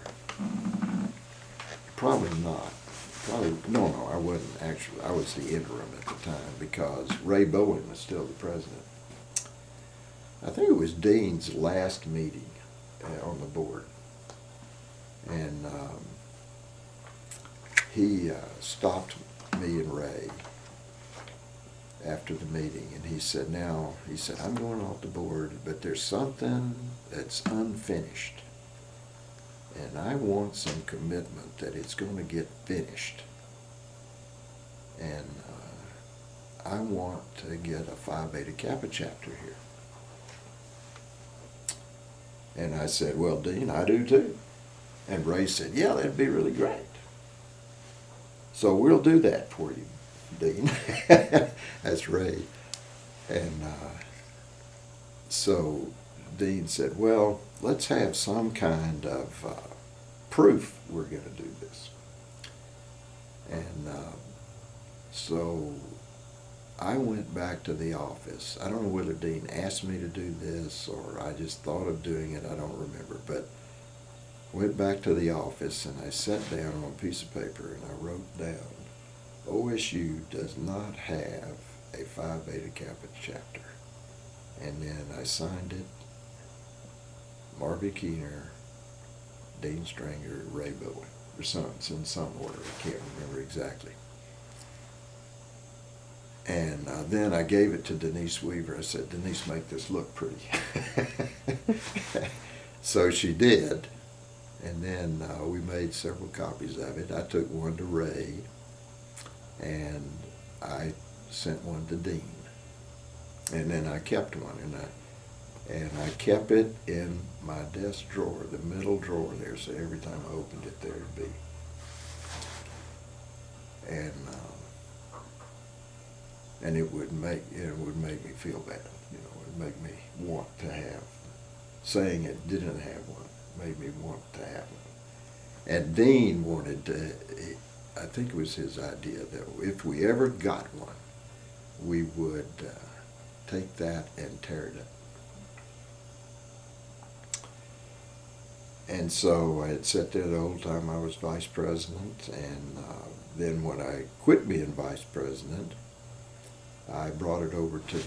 probably not. No, I wasn't actually. I was the interim at the time because Ray Bowen was still the president. I think it was Dean's last meeting on the board, and he stopped me and Ray after the meeting, and he said, I'm going off the board, but there's something that's unfinished, and I want some commitment that it's going to get finished, and I want to get a Phi Beta Kappa chapter here. And I said, well, Dean, I do too. And Ray said, yeah, that'd be really great. So we'll do that for you, Dean. That's Ray. And so Dean said, well, let's have some kind of proof we're going to do this. And so I went back to the office. I don't know whether Dean asked me to do this or I just thought of doing it. I don't remember. But went back to the office and I sat down on a piece of paper and I wrote down, OSU does not have a Phi Beta Kappa chapter. And then I signed it, Marvin Keener, Dean Stringer, Ray Bowen, or it's in some order. I can't remember exactly. And then I gave it to Denise Weaver. I said, Denise, make this look pretty. So she did. And then we made several copies of it. I took one to Ray, and I sent one to Dean. And then I kept one, and I kept it in my desk drawer, the middle drawer there, so every time I opened it, there'd be. And it would make me feel bad, you know. It would make me want to have. Saying it didn't have one made me want to have one. And Dean wanted to. I think it was his idea that if we ever got one, we would take that and tear it up. And so I had sat there the whole time I was vice president, and then when I quit being vice president, I brought it over to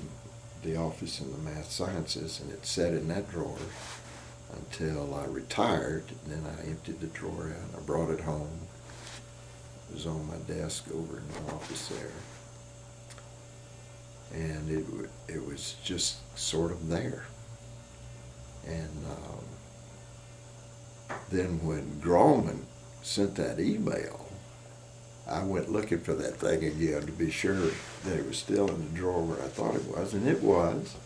the office in the math sciences, and it sat in that drawer until I retired. And then I emptied the drawer out, and I brought it home. It was on my desk over in the office there. And it was just sort of there. And then when Grauman sent that email, I went looking for that thing again to be sure that it was still in the drawer where I thought it was, and it was.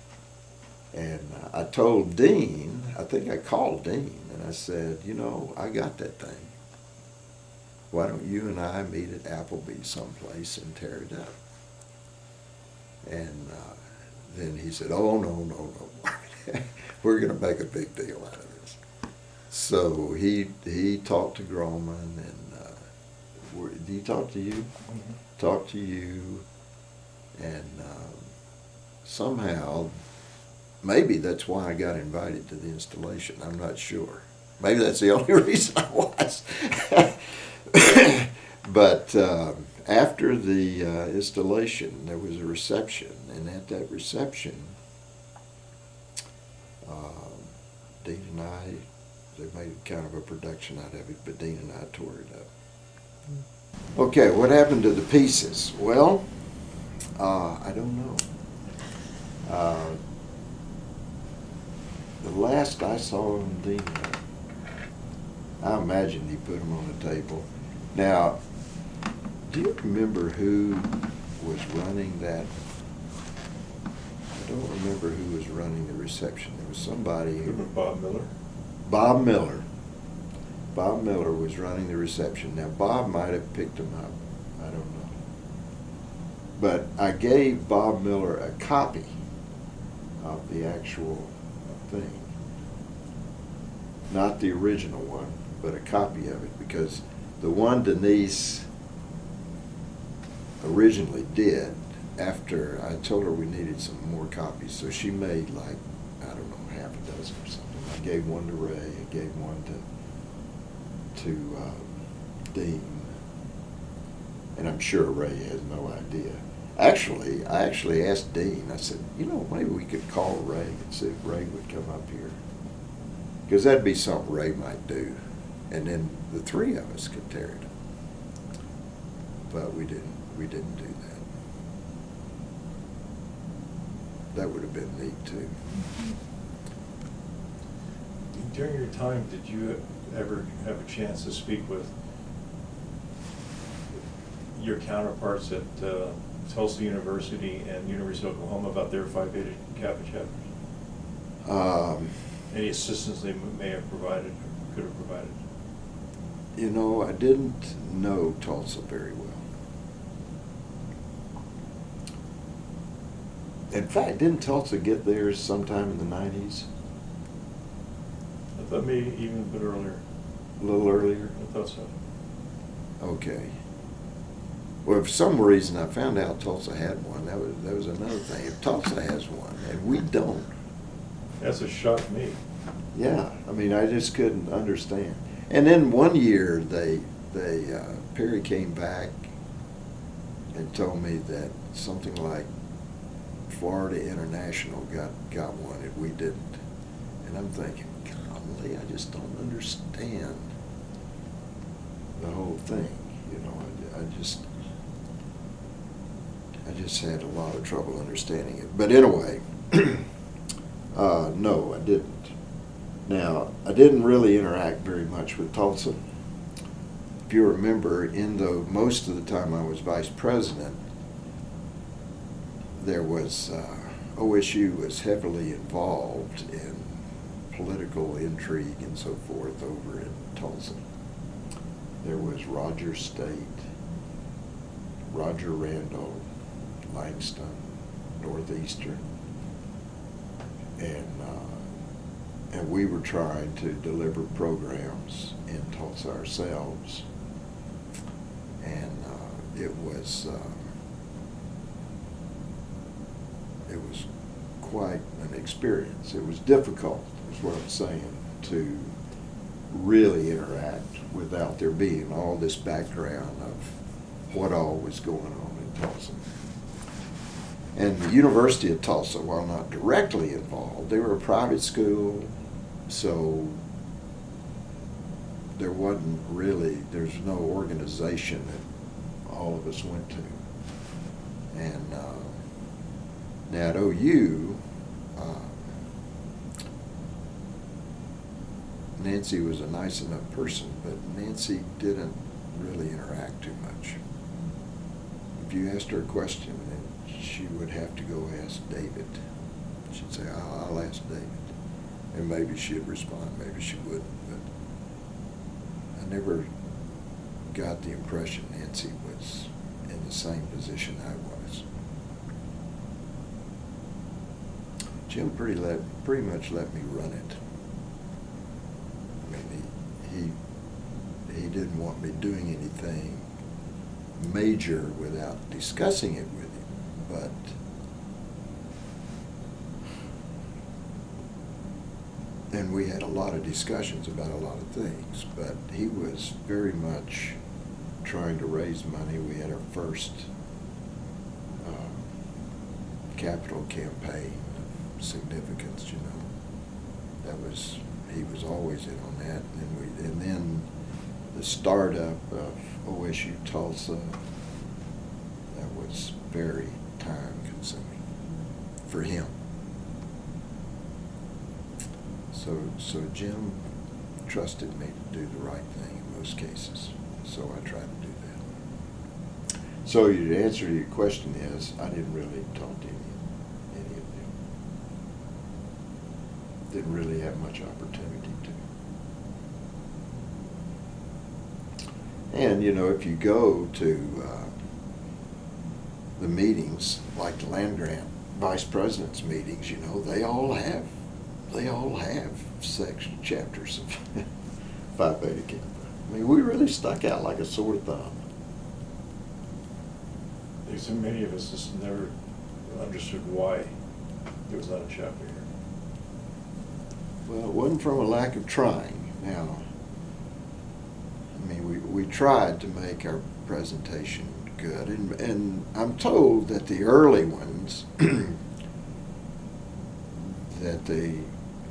And I told Dean, I think I called Dean, and I said, you know, I got that thing. Why don't you and I meet at Applebee's someplace and tear it up? And then he said, "Oh, no. We're going to make a big deal out of this." So he talked to Groman, and did he talk to you? Mm-hmm. Talked to you, and somehow, maybe that's why I got invited to the installation. I'm not sure. Maybe that's the only reason I was. But after the installation, there was a reception, and at that reception, Dean and I, they made kind of a production out of it, but Dean and I tore it up. Okay, what happened to the pieces? Well, I don't know. The last I saw him, Dean, I imagine he put them on the table. Now, do you remember who was running that? I don't remember who was running the reception. There was somebody who... Bob Miller? Bob Miller. Bob Miller was running the reception. Now, Bob might have picked them up. I don't know. But I gave Bob Miller a copy of the actual thing. Not the original one, but a copy of it, because the one Denise originally did, after I told her we needed some more copies, so she made like, I don't know, half a dozen or something. I gave one to Ray, I gave one to Dean, and I'm sure Ray has no idea. Actually, I asked Dean, I said, maybe we could call Ray and see if Ray would come up here. Because that'd be something Ray might do. And then the three of us could tear it up. But we didn't do that. That would have been neat too. During your time, did you ever have a chance to speak with your counterparts at Tulsa University and University of Oklahoma about their Phi Beta Kappa chapters? Any assistance they may have provided or could have provided? I didn't know Tulsa very well. In fact, didn't Tulsa get theirs sometime in the 90s? I thought maybe even a bit earlier. A little earlier? I thought so. Okay. Well, for some reason, I found out Tulsa had one. That was another thing. If Tulsa has one, and we don't. That's a shock to me. Yeah, I just couldn't understand. And then one year, Perry came back and told me that something like Florida International got one, and we didn't. And I'm thinking, golly, I just don't understand the whole thing. I just had a lot of trouble understanding it. But anyway, no, I didn't. Now, I didn't really interact very much with Tulsa. If you remember, most of the time I was vice president, there was, OSU was heavily involved in political intrigue and so forth over in Tulsa. There was Roger State, Roger Randall, Langston, Northeastern, and we were trying to deliver programs in Tulsa ourselves, and it was quite an experience. It was difficult, is what I'm saying, to really interact without there being all this background of what all was going on in Tulsa. And the University of Tulsa, while not directly involved, they were a private school, so there's no organization that all of us went to. And now at OU, Nancy was a nice enough person, but Nancy didn't really interact too much. If you asked her a question, then she would have to go ask David. She'd say, I'll ask David. And maybe she'd respond, maybe she wouldn't. But I never got the impression Nancy was in the same position I was. Jim pretty much let me run it. I mean, he didn't want me doing anything major without discussing it with him, but and we had a lot of discussions about a lot of things, but he was very much trying to raise money. We had our first capital campaign of significance, you know. He was always in on that. And then the startup of OSU Tulsa, that was very time consuming for him. So Jim trusted me to do the right thing in most cases, so I tried to do that. So the answer to your question is, I didn't really talk to any of them. Didn't really have much opportunity to. And, you know, if you go to the meetings, like the land grant vice president's meetings, you know, they all have section chapters of Phi Beta Kappa. I mean, we really stuck out like a sore thumb. There's so many of us just never understood why there was not a chapter here. Well, it wasn't from a lack of trying. Now, I mean, we tried to make our presentation good, and I'm told that the early ones, that the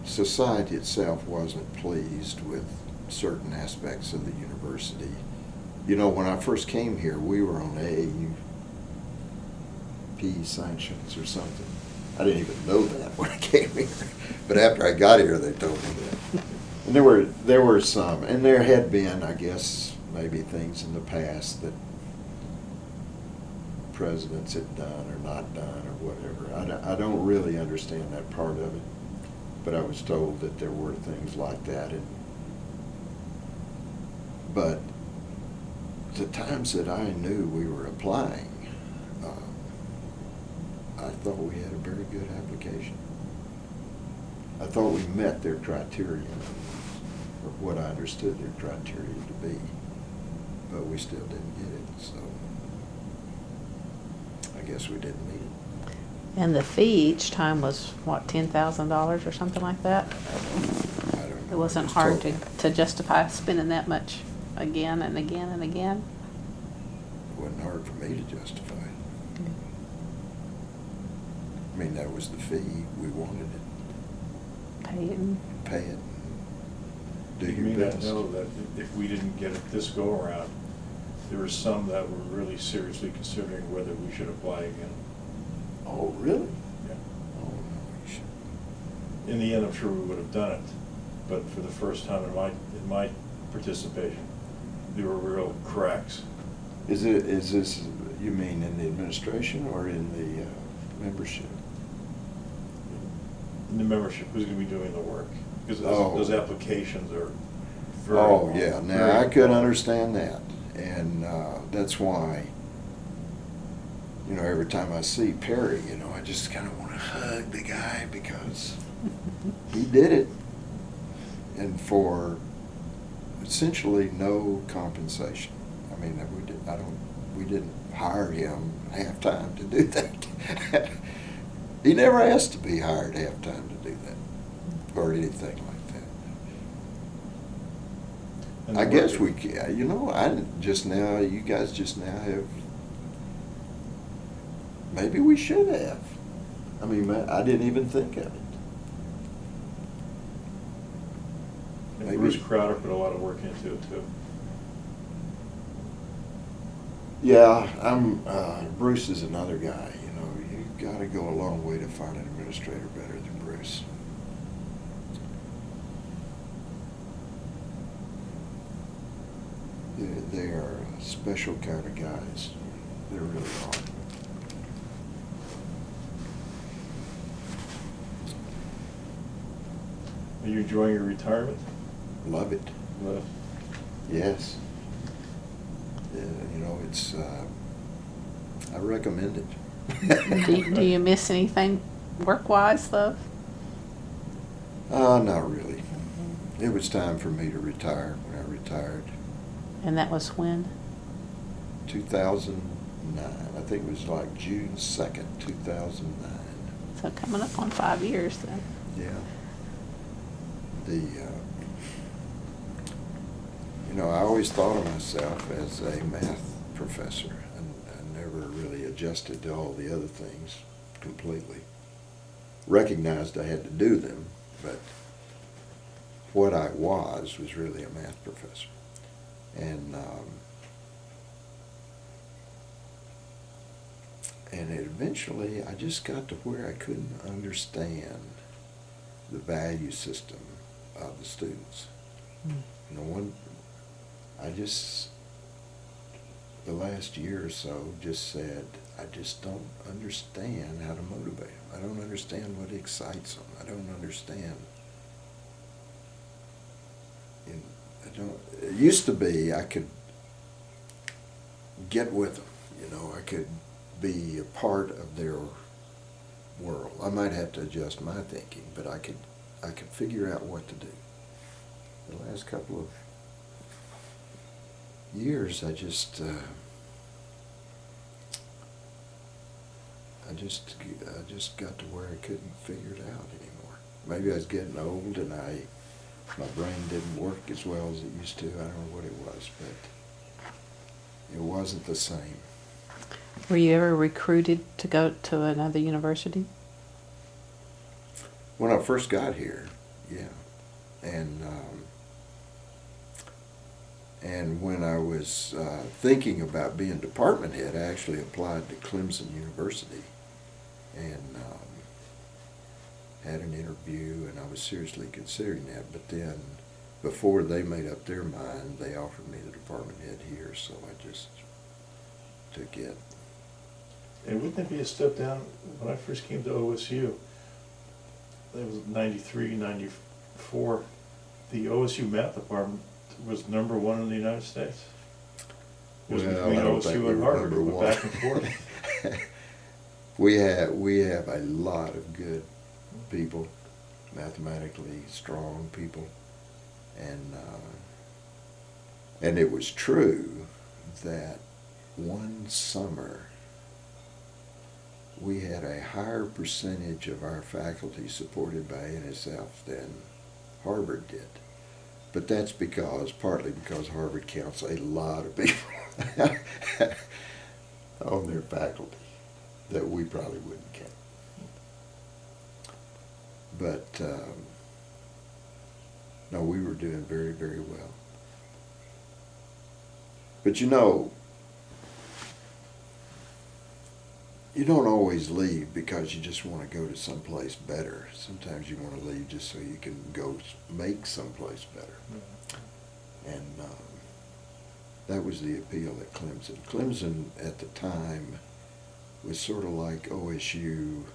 society itself wasn't pleased with certain aspects of the university. You know, when I first came here, we were on AAUP sanctions or something. I didn't even know that when I came here, but after I got here, they told me that. And there were some, and there had been, I guess, maybe things in the past that presidents had done or not done or whatever. I don't really understand that part of it, but I was told that there were things like that. But the times that I knew we were applying, I thought we had a very good application. I thought we met their criteria, or what I understood their criteria to be, but we still didn't get it, so I guess we didn't meet it. And the fee each time was, what, $10,000 or something like that? I don't know. It wasn't Just hard told to justify spending that much again and again and again. It wasn't hard for me to justify it. I mean, that was the fee. We wanted it. Pay it. Pay it. Do You your may not best. know that if we didn't get it this go around, there were some that were really seriously considering whether we should apply again. Oh, really? Yeah. Oh, no, we should. In the end, I'm sure we would have done it, but for the first time in my participation, there were real cracks. Is this, you mean in the administration or in the membership? In the membership, who's going to be doing the work? Because those applications are very Oh, long, yeah. Now, very I could long. understand that. And that's why, you know, every time I see Perry, you know, I just kind of want to hug the guy because he did it. And for essentially no compensation. I mean, we didn't hire him half-time to do that. He never asked to be hired half-time to do that, or anything like that. And I the guess work- you know, you guys just now have, maybe we should have. I mean, I didn't even think of it. And Maybe. Bruce Crowder put a lot of work into it too. Yeah, Bruce is another guy, you know, you've got to go a long way to find an administrator better than Bruce. They are a special kind of guys. They really are. Are you enjoying your retirement? Love it. Well, Yes. Yeah, you know, it's, I recommend it. Do you miss anything work-wise, though? Not really. It was time for me to retire when I retired. And that was when? 2009. I think it was like June 2nd, 2009. So coming up on 5 years then. Yeah. I always thought of myself as a math professor, and I never really adjusted to all the other things completely. Recognized I had to do them, but what I was really a math professor. And eventually I just got to where I couldn't understand the value system of the students. The last year or so just said, I just don't understand how to motivate them. I don't understand what excites them. I don't understand. It used to be I could get with them, I could be a part of their world. I might have to adjust my thinking, but I could figure out what to do. The last couple of years, I just got to where I couldn't figure it out anymore. Maybe I was getting old and my brain didn't work as well as it used to. I don't know what it was, but it wasn't the same. Were you ever recruited to go to another university? When I first got here, yeah. And when I was thinking about being department head, I actually applied to Clemson University and had an interview, and I was seriously considering that. But then, before they made up their mind, they offered me the department head here, so I just took it. And wouldn't that be a step down? When I first came to OSU, that was 93, 94, the OSU math department was #1 in the United States. It was between OSU and Harvard, it went back and forth. We have a lot of good people, mathematically strong people, and it was true that one summer we had a higher percentage of our faculty supported by NSF than Harvard did. But that's partly because Harvard counts a lot of people on their faculty that we probably wouldn't count. But no, we were doing very, very well. But you don't always leave because you just want to go to someplace better. Sometimes you want to leave just so you can go make someplace better. Yeah. And that was the appeal at Clemson. Clemson at the time was sort of like OSU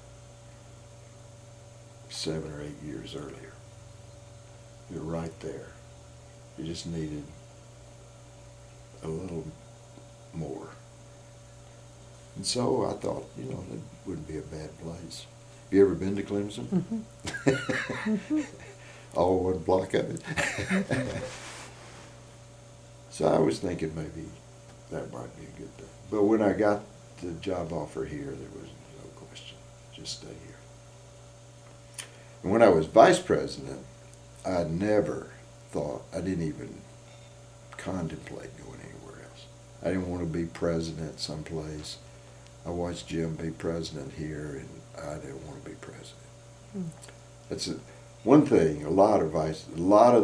7 or 8 years earlier. You're right there. You just needed a little more. And so I thought, that wouldn't be a bad place. Have you ever been to Clemson? Mm-hmm. All one block of it. So I was thinking maybe that might be a good thing. But when I got the job offer here, there was no question. Just stay here. And when I was vice president, I never thought, I didn't even contemplate going anywhere else. I didn't want to be president someplace. I watched Jim be president here, and I didn't want to be president. That's one thing. A lot of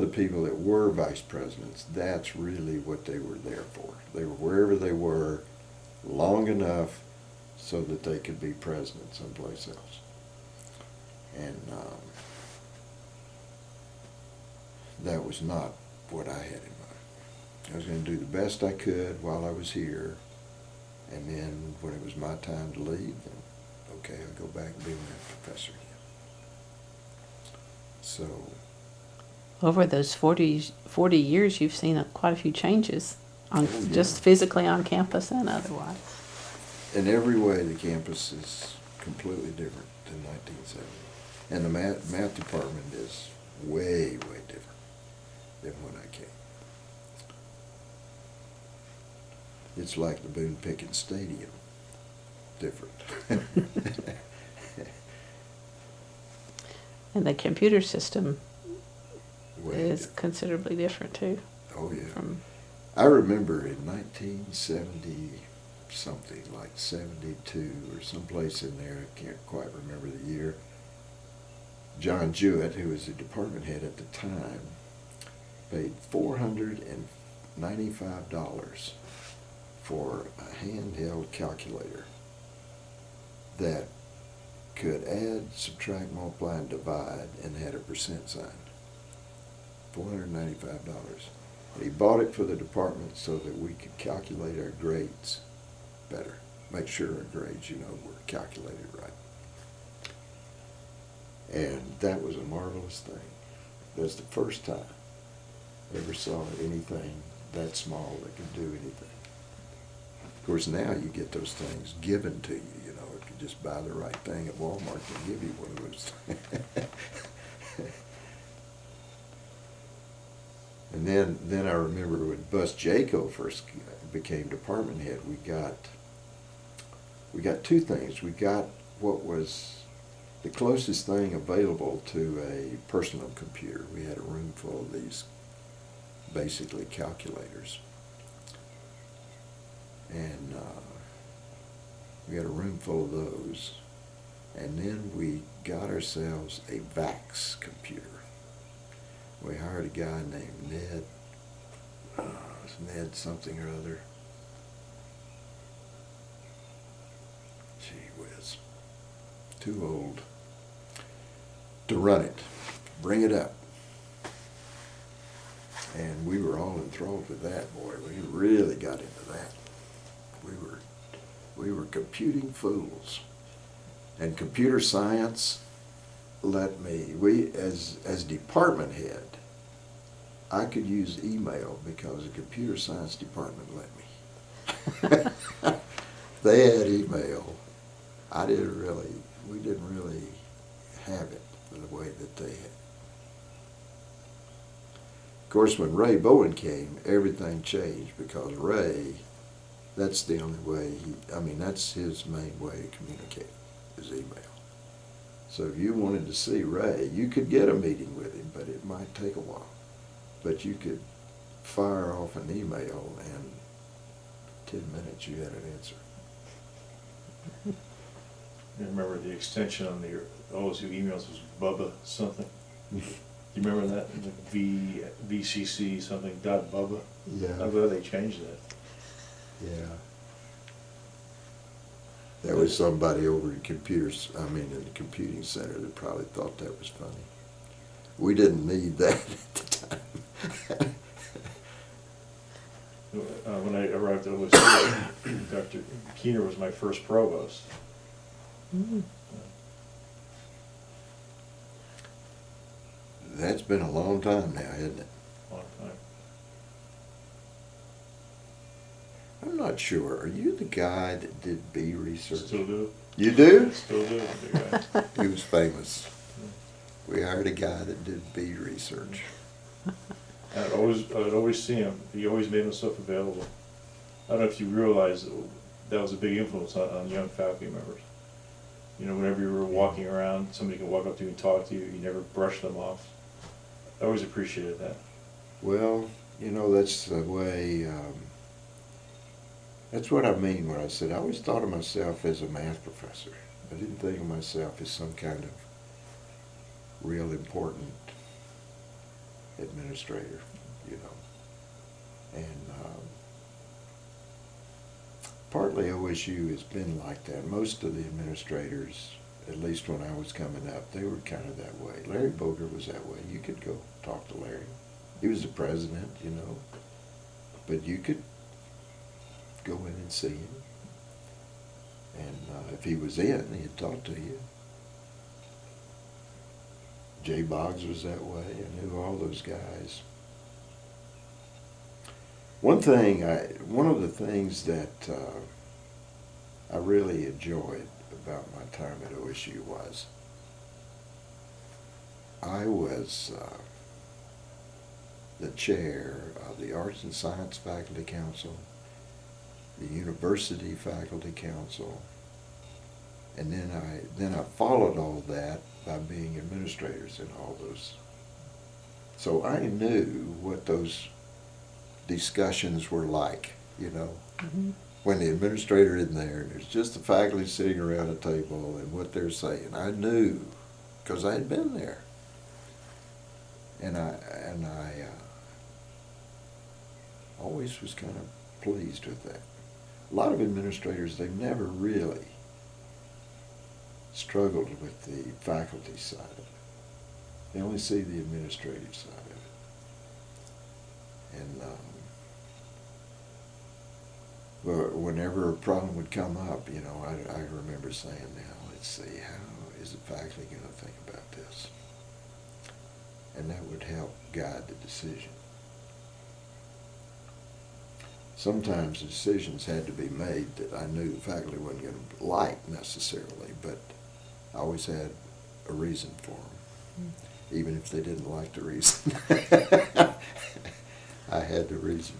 the people that were vice presidents, that's really what they were there for. They were wherever they were long enough so that they could be president someplace else. And that was not what I had in mind. I was going to do the best I could while I was here. And then when it was my time to leave, then, okay, I'll go back and be a professor again. So. Over those 40 years, you've seen quite a few changes, just physically on campus and otherwise. In every way, the campus is completely different than 1970. And the math department is way, way different than when I came. It's like the Boone Pickens Stadium, different. And the computer system Way is different. considerably different too. Oh, yeah. From I remember in 1970 something, like 72 or someplace in there, I can't quite remember the year, John Jewett, who was the department head at the time, paid $495 for a handheld calculator that could add, subtract, multiply, and divide, and had a percent sign. $495. He bought it for the department so that we could calculate our grades better. Make sure our grades, were calculated right. And that was a marvelous thing. That's the first time I ever saw anything that small that could do anything. Of course, now you get those things given to you, if you just buy the right thing at Walmart, they'll give you one of those. And then I remember when Bus Jaco first became department head, we got two things. We got what was the closest thing available to a personal computer. We had a room full of these, basically calculators. And we had a room full of those. And then we got ourselves a VAX computer. We hired a guy named Ned, Ned something or other. Gee whiz. Too old to run it. Bring it up. And we were all enthralled with that, boy. We really got into that. We were computing fools. And computer science as department head, I could use email because the computer science department let me. They had email. We didn't really have it the way that they had. Of course, when Ray Bowen came, everything changed because Ray, that's the only way that's his main way to communicate, is email. So if you wanted to see Ray, you could get a meeting with him, but it might take a while. But you could fire off an email and 10 minutes you had an answer. I remember the extension on the OSU emails was Bubba something. Do you remember that? VCC something .Bubba? Yeah. I'm glad they changed that. Yeah. There was somebody over in the computing center that probably thought that was funny. We didn't need that at the time. When I arrived at OSU, Dr. Keener was my first provost. mm, That's been a long time now, hasn't it? Long time. I'm not sure. Are you the guy that did bee research? Still do. You do? Still do. Big guy. He was famous. We hired a guy that did bee research. I'd always see him. He always made himself available. I don't know if you realize that was a big influence on young faculty members. Whenever you were walking around, somebody could walk up to you and talk to you. You never brushed them off. I always appreciated that. Well, that's the way, that's what I mean when I said I always thought of myself as a math professor. I didn't think of myself as some kind of real important administrator, And partly OSU has been like that. Most of the administrators, at least when I was coming up, they were kind of that way. Larry Boger was that way. You could go talk to Larry. He was the president, but you could go in and see him. And if he was in, he'd talk to you. Jay Boggs was that way. I knew all those guys. One of the things that I really enjoyed about my time at OSU was I was the chair of the Arts and Science Faculty Council, the University Faculty Council, and then I followed all that by being administrators in all those. So I knew what those discussions were like, you know. Mm-hmm. When the administrator isn't there, and there's just the faculty sitting around a table and what they're saying. I knew, because I had been there. And I always was kind of pleased with that. A lot of administrators, they've never really struggled with the faculty side of it. They only see the administrative side of it. And but whenever a problem would come up, you know, I remember saying, now, let's see, how is the faculty going to think about this? And that would help guide the decision. Sometimes the decisions had to be made that I knew the faculty wasn't going to like necessarily, but I always had a reason for them, even if they didn't like the reason. I had the reason.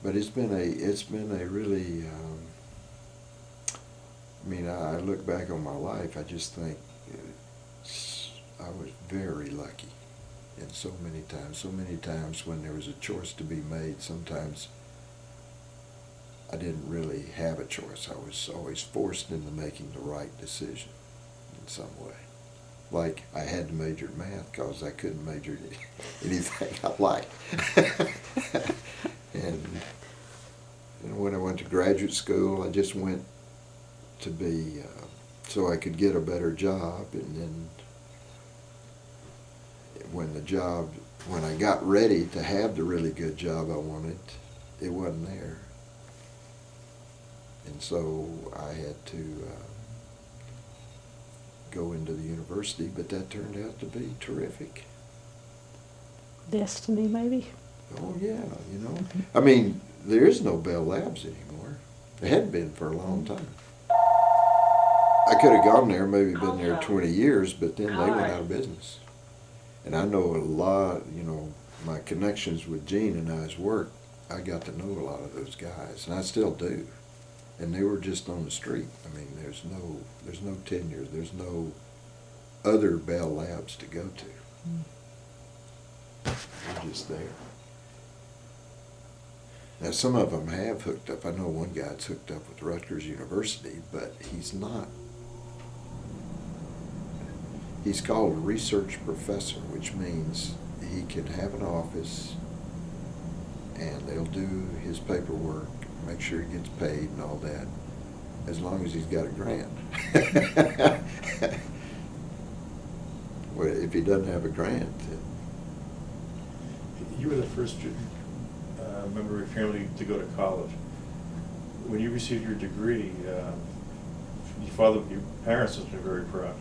But it's been a really, I mean, I look back on my life, I just think I was very lucky in so many times when there was a choice to be made. Sometimes I didn't really have a choice. I was always forced into making the right decision in some way. Like I had to major in math because I couldn't major in anything I liked. And when I went to graduate school, I just went to be, so I could get a better job. And then when I got ready to have the really good job I wanted, it wasn't there. And so I had to go into the university, but that turned out to be terrific. Destiny, maybe? Oh, yeah, you know. I mean, there is no Bell Labs anymore. There hadn't been for a long time. I could have gone there, maybe been there 20 years, but then they went out of business. And I know a lot, you know, my connections with Gene and I's work, I got to know a lot of those guys, and I still do. And they were just on the street. I mean, there's no tenure, there's no other Bell Labs to go to. They're just there. Now, some of them have hooked up. I know one guy's hooked up with Rutgers University, but he's not. He's called a research professor, which means he can have an office and they'll do his paperwork, make sure he gets paid and all that, as long as he's got a grant. Well, if he doesn't have a grant, then... You were the first member of your family to go to college. When you received your degree, your parents must have been very proud.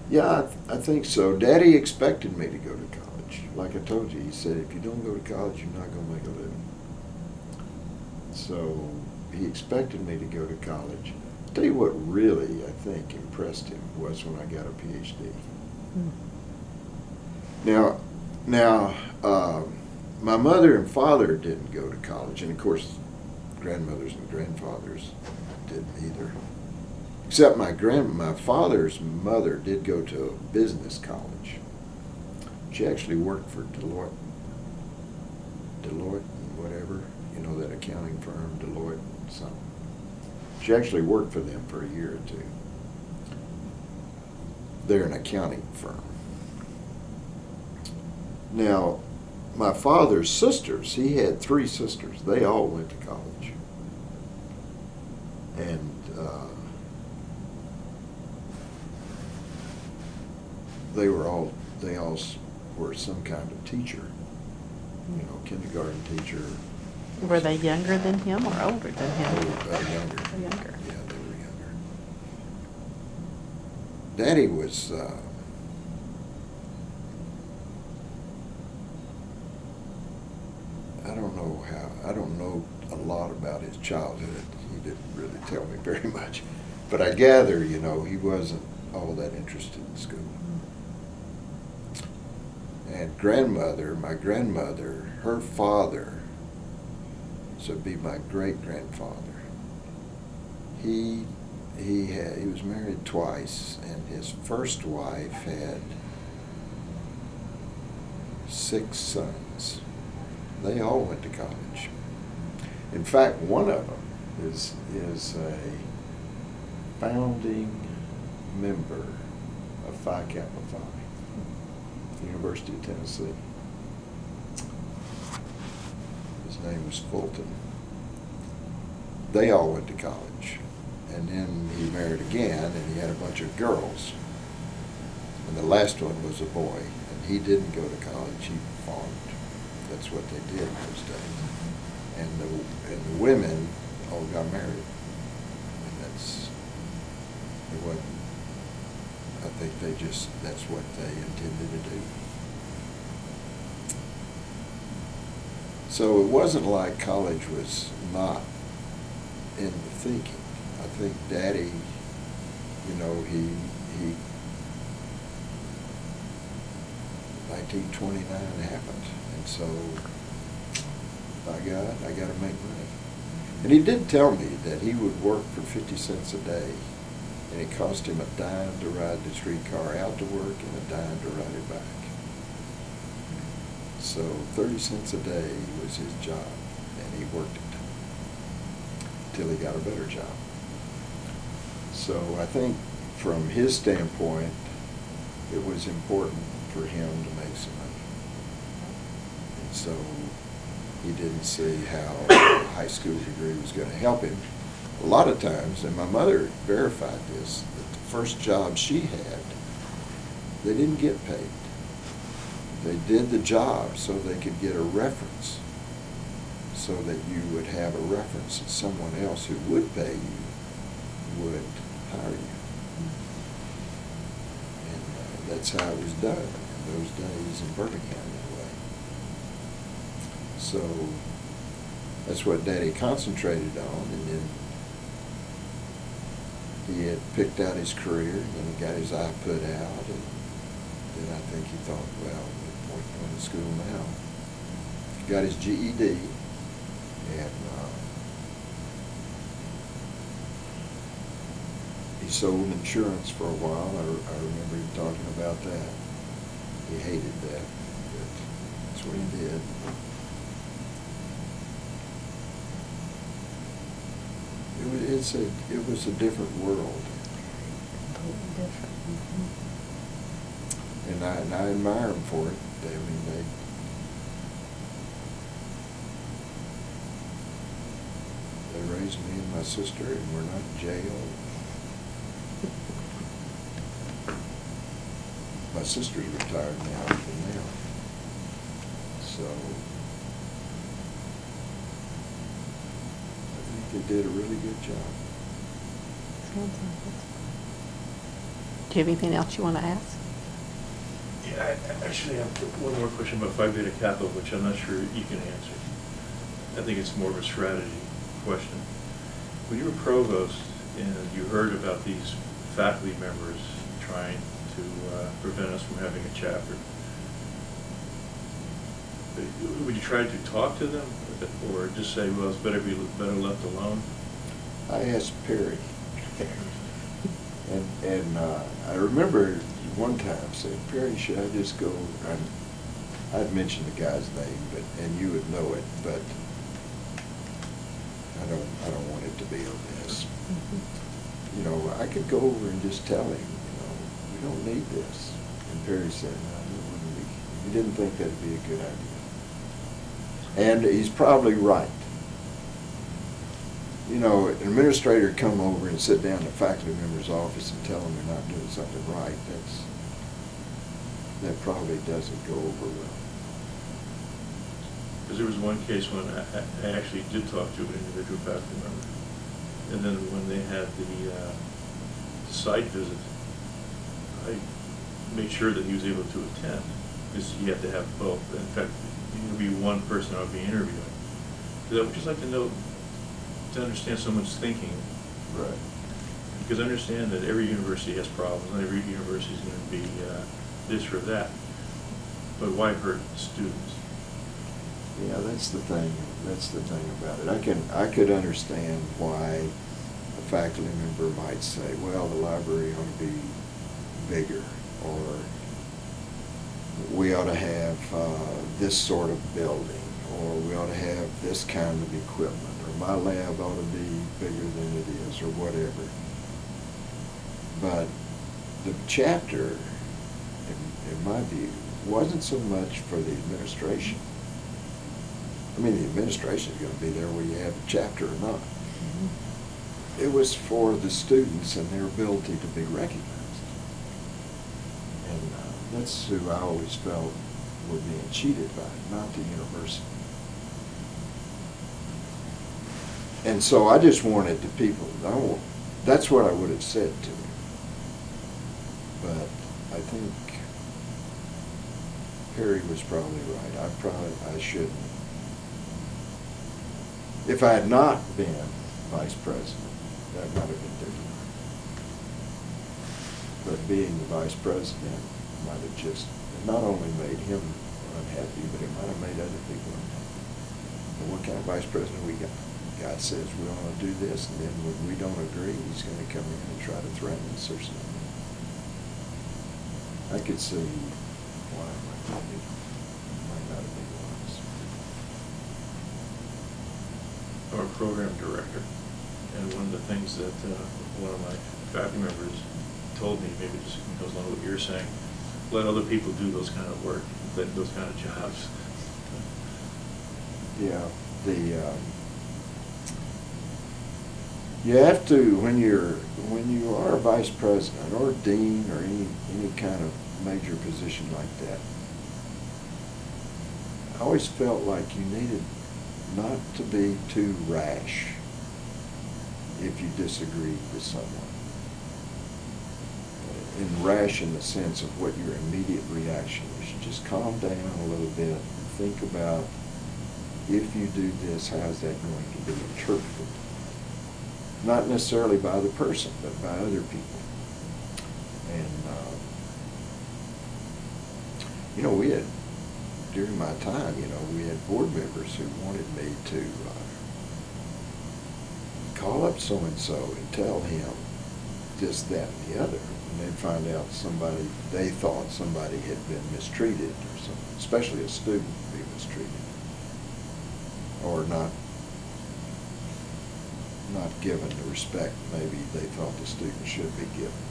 Yeah, I think so. Daddy expected me to go to college. Like I told you, he said, if you don't go to college, you're not going to make a living. So he expected me to go to college. I'll tell you what really, I think, impressed him was when I got a PhD. Now, my mother and father didn't go to college, and of course, grandmothers and grandfathers didn't either. Except my father's mother did go to a business college. She actually worked for Deloitte and whatever, you know, that accounting firm, Deloitte and something. She actually worked for them for a year or two. They're an accounting firm. Now, my father's sisters, he had 3 sisters. They all went to college. And they all were some kind of teacher, you know, kindergarten teacher. Were they younger than him or older than him? They were younger. Younger. Yeah, they were younger. Daddy was, I don't know a lot about his childhood. He didn't really tell me very much. But I gather, you know, he wasn't all that interested in school. And grandmother, my grandmother, her father, so it'd be my great-grandfather, he was married twice, and his first wife had 6 sons. They all went to college. In fact, one of them is a founding member of Phi Kappa Phi, University of Tennessee. His name was Fulton. They all went to college. And then he married again, and he had a bunch of girls. And the last one was a boy, and he didn't go to college, he farmed. That's what they did in those days. And the women all got married. And it wasn't, I think that's what they intended to do. So it wasn't like college was not in the thinking. I think Daddy, you know, he 1929 happened, and so, by God, I got to make money. And he did tell me that he would work for 50 cents a day, and it cost him a dime to ride the streetcar out to work and a dime to ride it back. So 30 cents a day was his job, and he worked it till he got a better job. So I think from his standpoint, it was important for him to make some money. And so he didn't see how a high school degree was going to help him. A lot of times, and my mother verified this, that the first job she had, they didn't get paid. They did the job so they could get a reference, so that you would have a reference that someone else who would pay you would hire you. And that's how it was done in those days in Birmingham anyway. So that's what Daddy concentrated on, and then he had picked out his career, and then he got his eye put out, and then I think he thought, well, we're going to school now. He got his GED, and he sold insurance for a while. I remember him talking about that. He hated that, but that's what he did. It was a different world. Totally different. Mm-hmm. And I admire them for it. They raised me and my sister, and we're not in jail. My sister's retired now, so I think they did a really good job. Sounds like it. Do you have anything else you want to ask? Yeah, I actually have one more question about Phi Beta Kappa, which I'm not sure you can answer. I think it's more of a strategy question. When you were provost and you heard about these faculty members trying to prevent us from having a chapter, would you try to talk to them, or just say, well, it's better left alone? I asked Perry, and I remember one time saying, Perry, should I just go? I'd mention the guy's name, and you would know it, but I don't want it to be on this. Mm-hmm. You know, I could go over and just tell him, you know, we don't need this. And Perry said, no, it wouldn't be. He didn't think that'd be a good idea. And he's probably right. You know, an administrator come over and sit down in a faculty member's office and tell them they're not doing something right, that probably doesn't go over well. Because there was one case when I actually did talk to an individual faculty member, and then when they had the site visit, I made sure that he was able to attend, because you have to have both. In fact, you would be one person I would be interviewing. Because I would just like to know, to understand someone's thinking. Right. Because I understand that every university has problems, and every university is going to be this or that. But why hurt students? Yeah, that's the thing. That's the thing about it. I could understand why a faculty member might say, well, the library ought to be bigger, or we ought to have this sort of building, or we ought to have this kind of equipment, or my lab ought to be bigger than it is, or whatever. But the chapter, in my view, wasn't so much for the administration. I mean, the administration is going to be there whether you have a chapter or not. Mm-hmm. It was for the students and their ability to be recognized. And that's who I always felt were being cheated by, not the university. And so I just wanted the people, that's what I would have said to him. But I think Perry was probably right. I shouldn't. If I had not been vice president, that might have been different. But being the vice president might have just not only made him unhappy, but it might have made other people unhappy. And what kind of vice president we got? God says we want to do this, and then when we don't agree, he's going to come in and try to threaten us or something. I could see why it might not have been wise. Or program director. And one of the things that one of my faculty members told me, maybe just goes along with what you're saying, let other people do those kind of work, those kind of jobs. Yeah, you have to, when you are a vice president or dean or any kind of major position like that, I always felt like you needed not to be too rash if you disagreed with someone. And rash in the sense of what your immediate reaction is. You just calm down a little bit and think about, if you do this, how's that going to be interpreted? Not necessarily by the person, but by other people. And, we had, during my time, we had board members who wanted me to call up so-and-so and tell him this, that, and the other. And they'd find out they thought somebody had been mistreated or something, especially a student be mistreated. Or not given the respect maybe they thought the student should be given.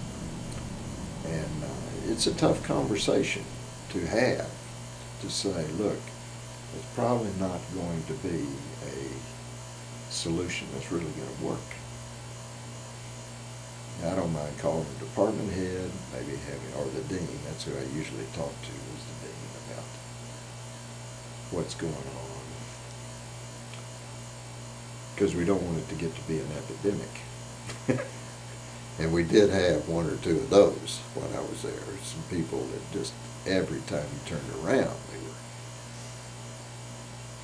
And it's a tough conversation to have, to say, look, it's probably not going to be a solution that's really going to work. Now, I don't mind calling the department head, maybe or the dean. That's who I usually talk to, is the dean, about what's going on. Because we don't want it to get to be an epidemic. And we did have one or two of those when I was there. Some people that just, every time you turned around, they were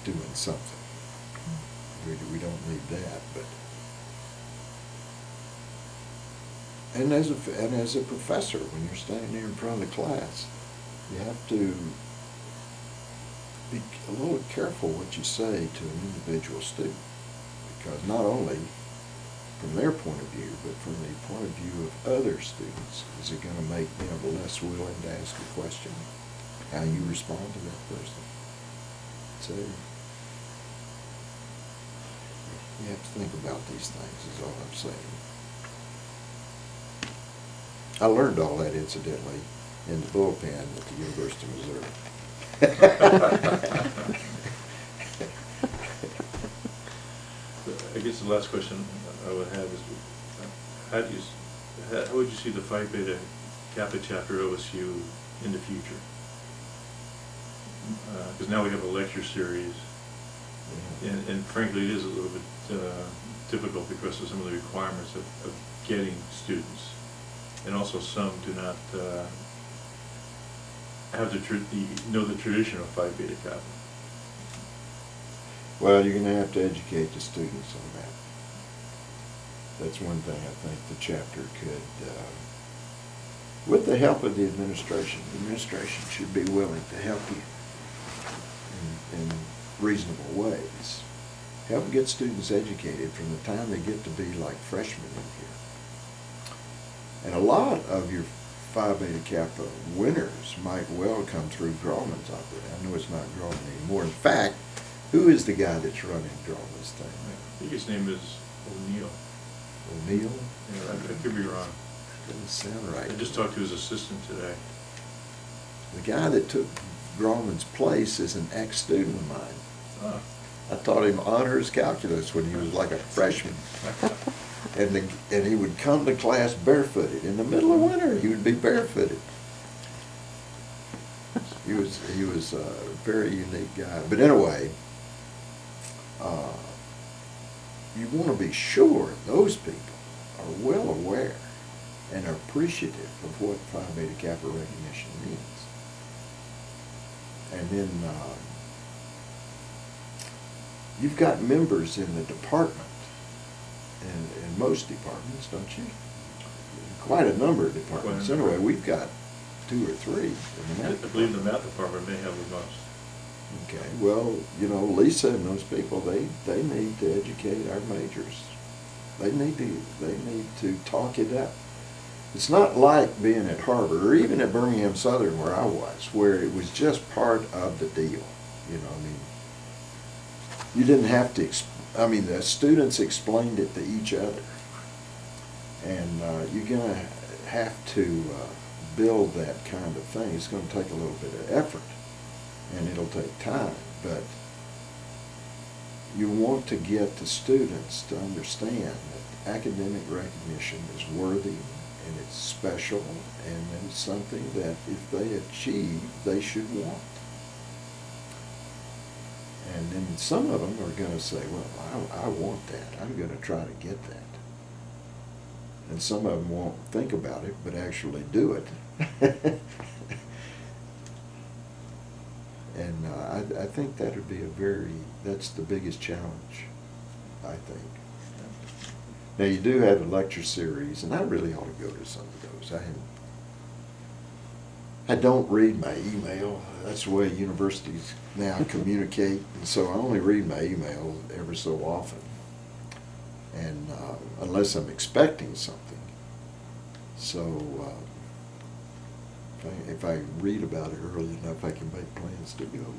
doing something. We don't need that, but. And as a professor, when you're standing there in front of the class, you have to be a little careful what you say to an individual student. Because not only from their point of view, but from the point of view of other students, is it going to make them less willing to ask a question? How you respond to that person. So you have to think about these things, is all I'm saying. I learned all that, incidentally, in the bullpen at the University of Missouri. I guess the last question I would have is, how would you see the Phi Beta Kappa chapter at OSU in the future? Because now we have a lecture series, and frankly it is a little bit difficult because of some of the requirements of getting students, and also some do not know the tradition of Phi Beta Kappa. Well, you're gonna have to educate the students on that. That's one thing I think the chapter could, with the help of the administration should be willing to help you in reasonable ways. Help get students educated from the time they get to be like freshmen in here. And a lot of your Phi Beta Kappa winners might well come through Grauman's operation. I know it's not Grauman anymore. In fact, who is the guy that's running Grauman's thing? I think his name is O'Neill. O'Neill? Yeah, I could be wrong. Doesn't sound right. I just talked to his assistant today. The guy that took Grauman's place is an ex-student of mine. Ah. I taught him honors calculus when he was like a freshman. And he would come to class barefooted. In the middle of winter, he would be barefooted. He was a very unique guy. But anyway, you want to be sure those people are well aware and are appreciative of what Phi Beta Kappa recognition means. And then you've got members in the department, and in most departments, don't you? Quite a number of departments. Quite a number. Anyway, we've got 2 or 3 in the I math believe the department. math department may have the most. Okay, well, you know, Lisa and those people, they need to educate our majors. They need to talk it up. It's not like being at Harvard or even at Birmingham Southern where I was, where it was just part of the deal. You know, I mean, you didn't have to, the students explained it to each other. And you're going to have to build that kind of thing. It's going to take a little bit of effort, and it'll take time. But you want to get the students to understand that academic recognition is worthy, and it's special, and it's something that if they achieve, they should want. And then some of them are going to say, well, I want that. I'm going to try to get that. And some of them won't think about it, but actually do it. And I think that would be that's the biggest challenge, I think. Now, you do have a lecture series, and I really ought to go to some of those. I don't read my email. That's the way universities now communicate, and so I only read my email ever so often. And unless I'm expecting something. So if I read about it early enough, I can make plans to go.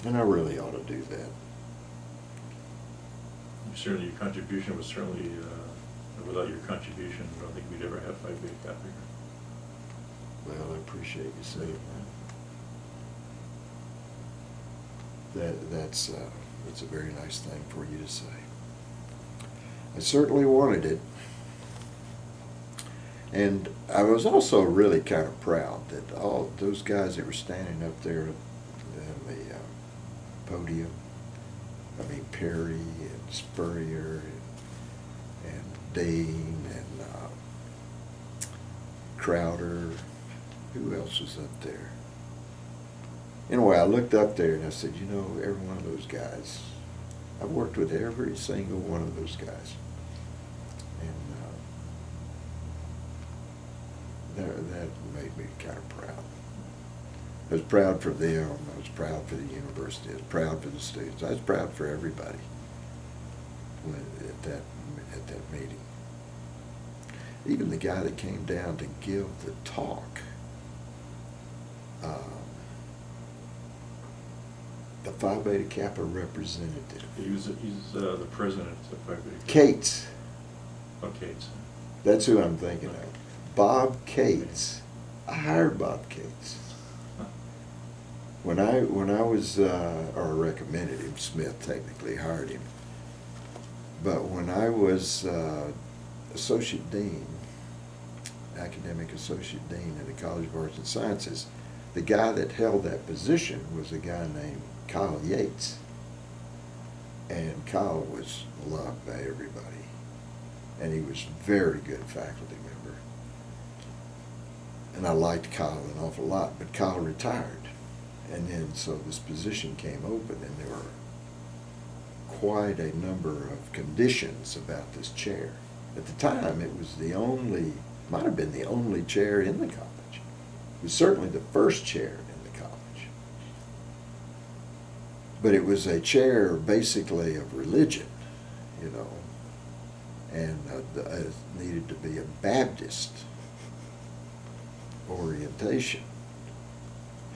And I really ought to do that. Certainly your contribution was certainly, without your contribution, I don't think we'd ever have Phi Beta Kappa here. Well, I appreciate you saying that. That's a very nice thing for you to say. I certainly wanted it. And I was also really kind of proud that all those guys that were standing up there in the podium, Perry and Spurrier and Dean and Crowder, who else was up there? Anyway, I looked up there and I said, you know, every one of those guys, I've worked with every single one of those guys. And that made me kind of proud. I was proud for them. I was proud for the university. I was proud for the students. I was proud for everybody at that meeting. Even the guy that came down to give the talk, the Phi Beta Kappa representative. He's the president of Phi Beta Kappa. Cates. Oh, Cates. That's who I'm thinking of. Bob Cates. I hired Bob Cates. When I was, or recommended him, Smith technically hired him. But when I was associate dean, academic associate dean at the College of Arts and Sciences, the guy that held that position was a guy named Kyle Yates. And Kyle was loved by everybody. And he was a very good faculty member. And I liked Kyle an awful lot, but Kyle retired. And then so this position came open, and there were quite a number of conditions about this chair. At the time, it was the only, might have been the only chair in the college. It was certainly the first chair in the college. But it was a chair basically of religion, you know, and it needed to be a Baptist orientation.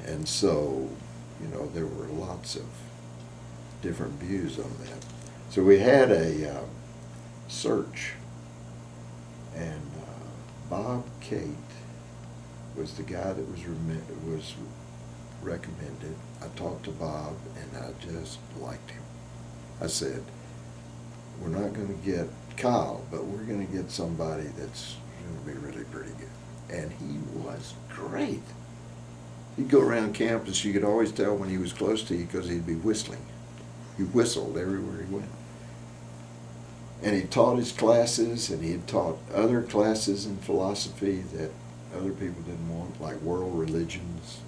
And so, you know, there were lots of different views on that. So we had a search, and Bob Cate was the guy that was recommended. I talked to Bob, and I just liked him. I said, we're not going to get Kyle, but we're going to get somebody that's going to be really pretty good. And he was great. He'd go around campus. You could always tell when he was close to you because he'd be whistling. He whistled everywhere he went. And he taught his classes, and he had taught other classes in philosophy that other people didn't want, like world religions,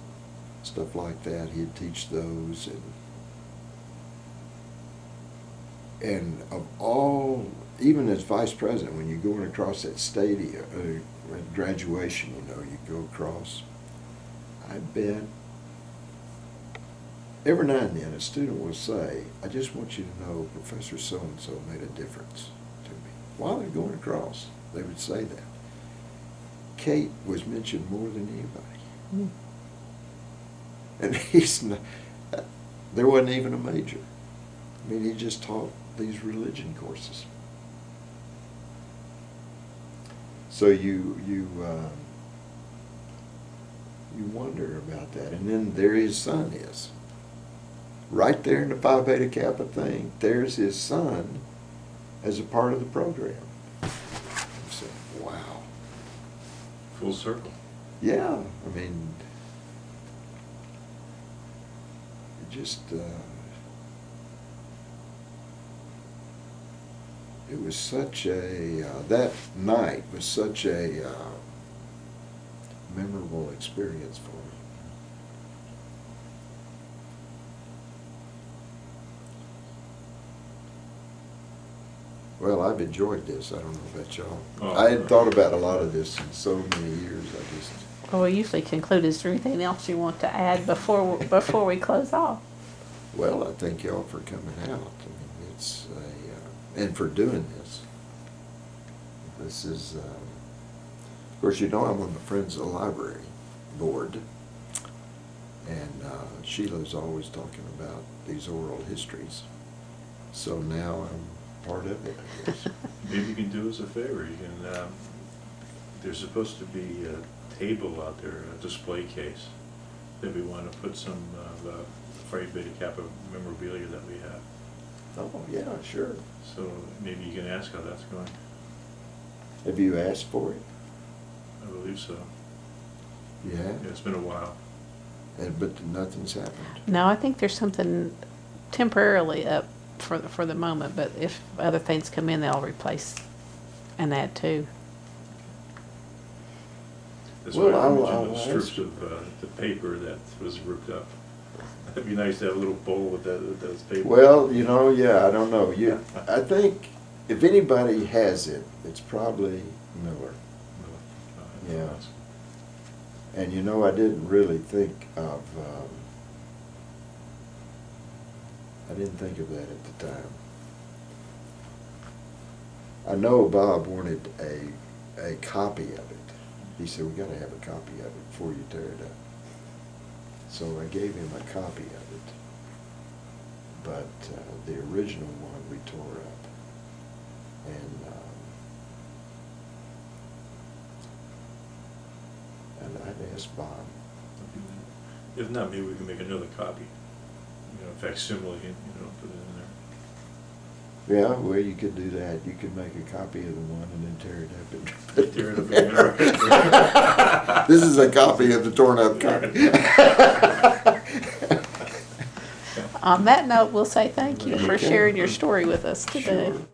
stuff like that. He'd teach those. And of all, even as vice president, when you're going across that stadium, at graduation, you know, you go across, I bet every now and then a student will say, I just want you to know Professor so-and-so made a difference to me. While they're going across, they would say that. Cate was mentioned more than anybody. And he's not, there wasn't even a major. I mean, he just taught these religion courses. So you wonder about that. And then there his son is. Right there in the Phi Beta Kappa thing, there's his son as a part of the program. I said, wow. Full circle. Yeah, I mean, it just, it was such a, that night was such a memorable experience for me. Well, I've enjoyed this. I don't know about y'all. Oh, I hadn't thought about a lot of this in so many years. I just. Well, we usually conclude. Is there anything else you want to add before we close off? Well, I thank y'all for coming out. I mean, it's a, and for doing this. This is, of course, you know, I'm on the Friends of the Library board, and Sheila's always talking about these oral histories. So now I'm part of it, I guess. Maybe you can do us a favor. You can. There's supposed to be a table out there, a display case, that we want to put some of the Phi Beta Kappa memorabilia that we have. Oh, yeah, sure. So maybe you can ask how that's going. Have you asked for it? I believe so. Yeah. Yeah, it's been a while. But nothing's happened. No, I think there's something temporarily up for the moment, but if other things come in, they'll replace and add to. That's Well, why I I'll mentioned those ask strips of the paper that was ripped up. It'd be nice to have a little bowl with those paper. Well, you know, yeah, I don't know. I think if anybody has it, it's probably Miller. Yeah. And you know, I didn't really think of, I didn't think of that at the time. I know Bob wanted a copy of it. He said, we gotta have a copy of it before you tear it up. So I gave him a copy of it. But the original one we tore up. And I'd asked Bob. If not, maybe we can make another copy. You know, facsimile, put it in there. Yeah, well, you could do that. You could make a copy of the one and then tear it up and Tear it up again. This is a copy of the torn up copy. On that note, we'll say thank you for Okay. sharing your story with us today. Sure.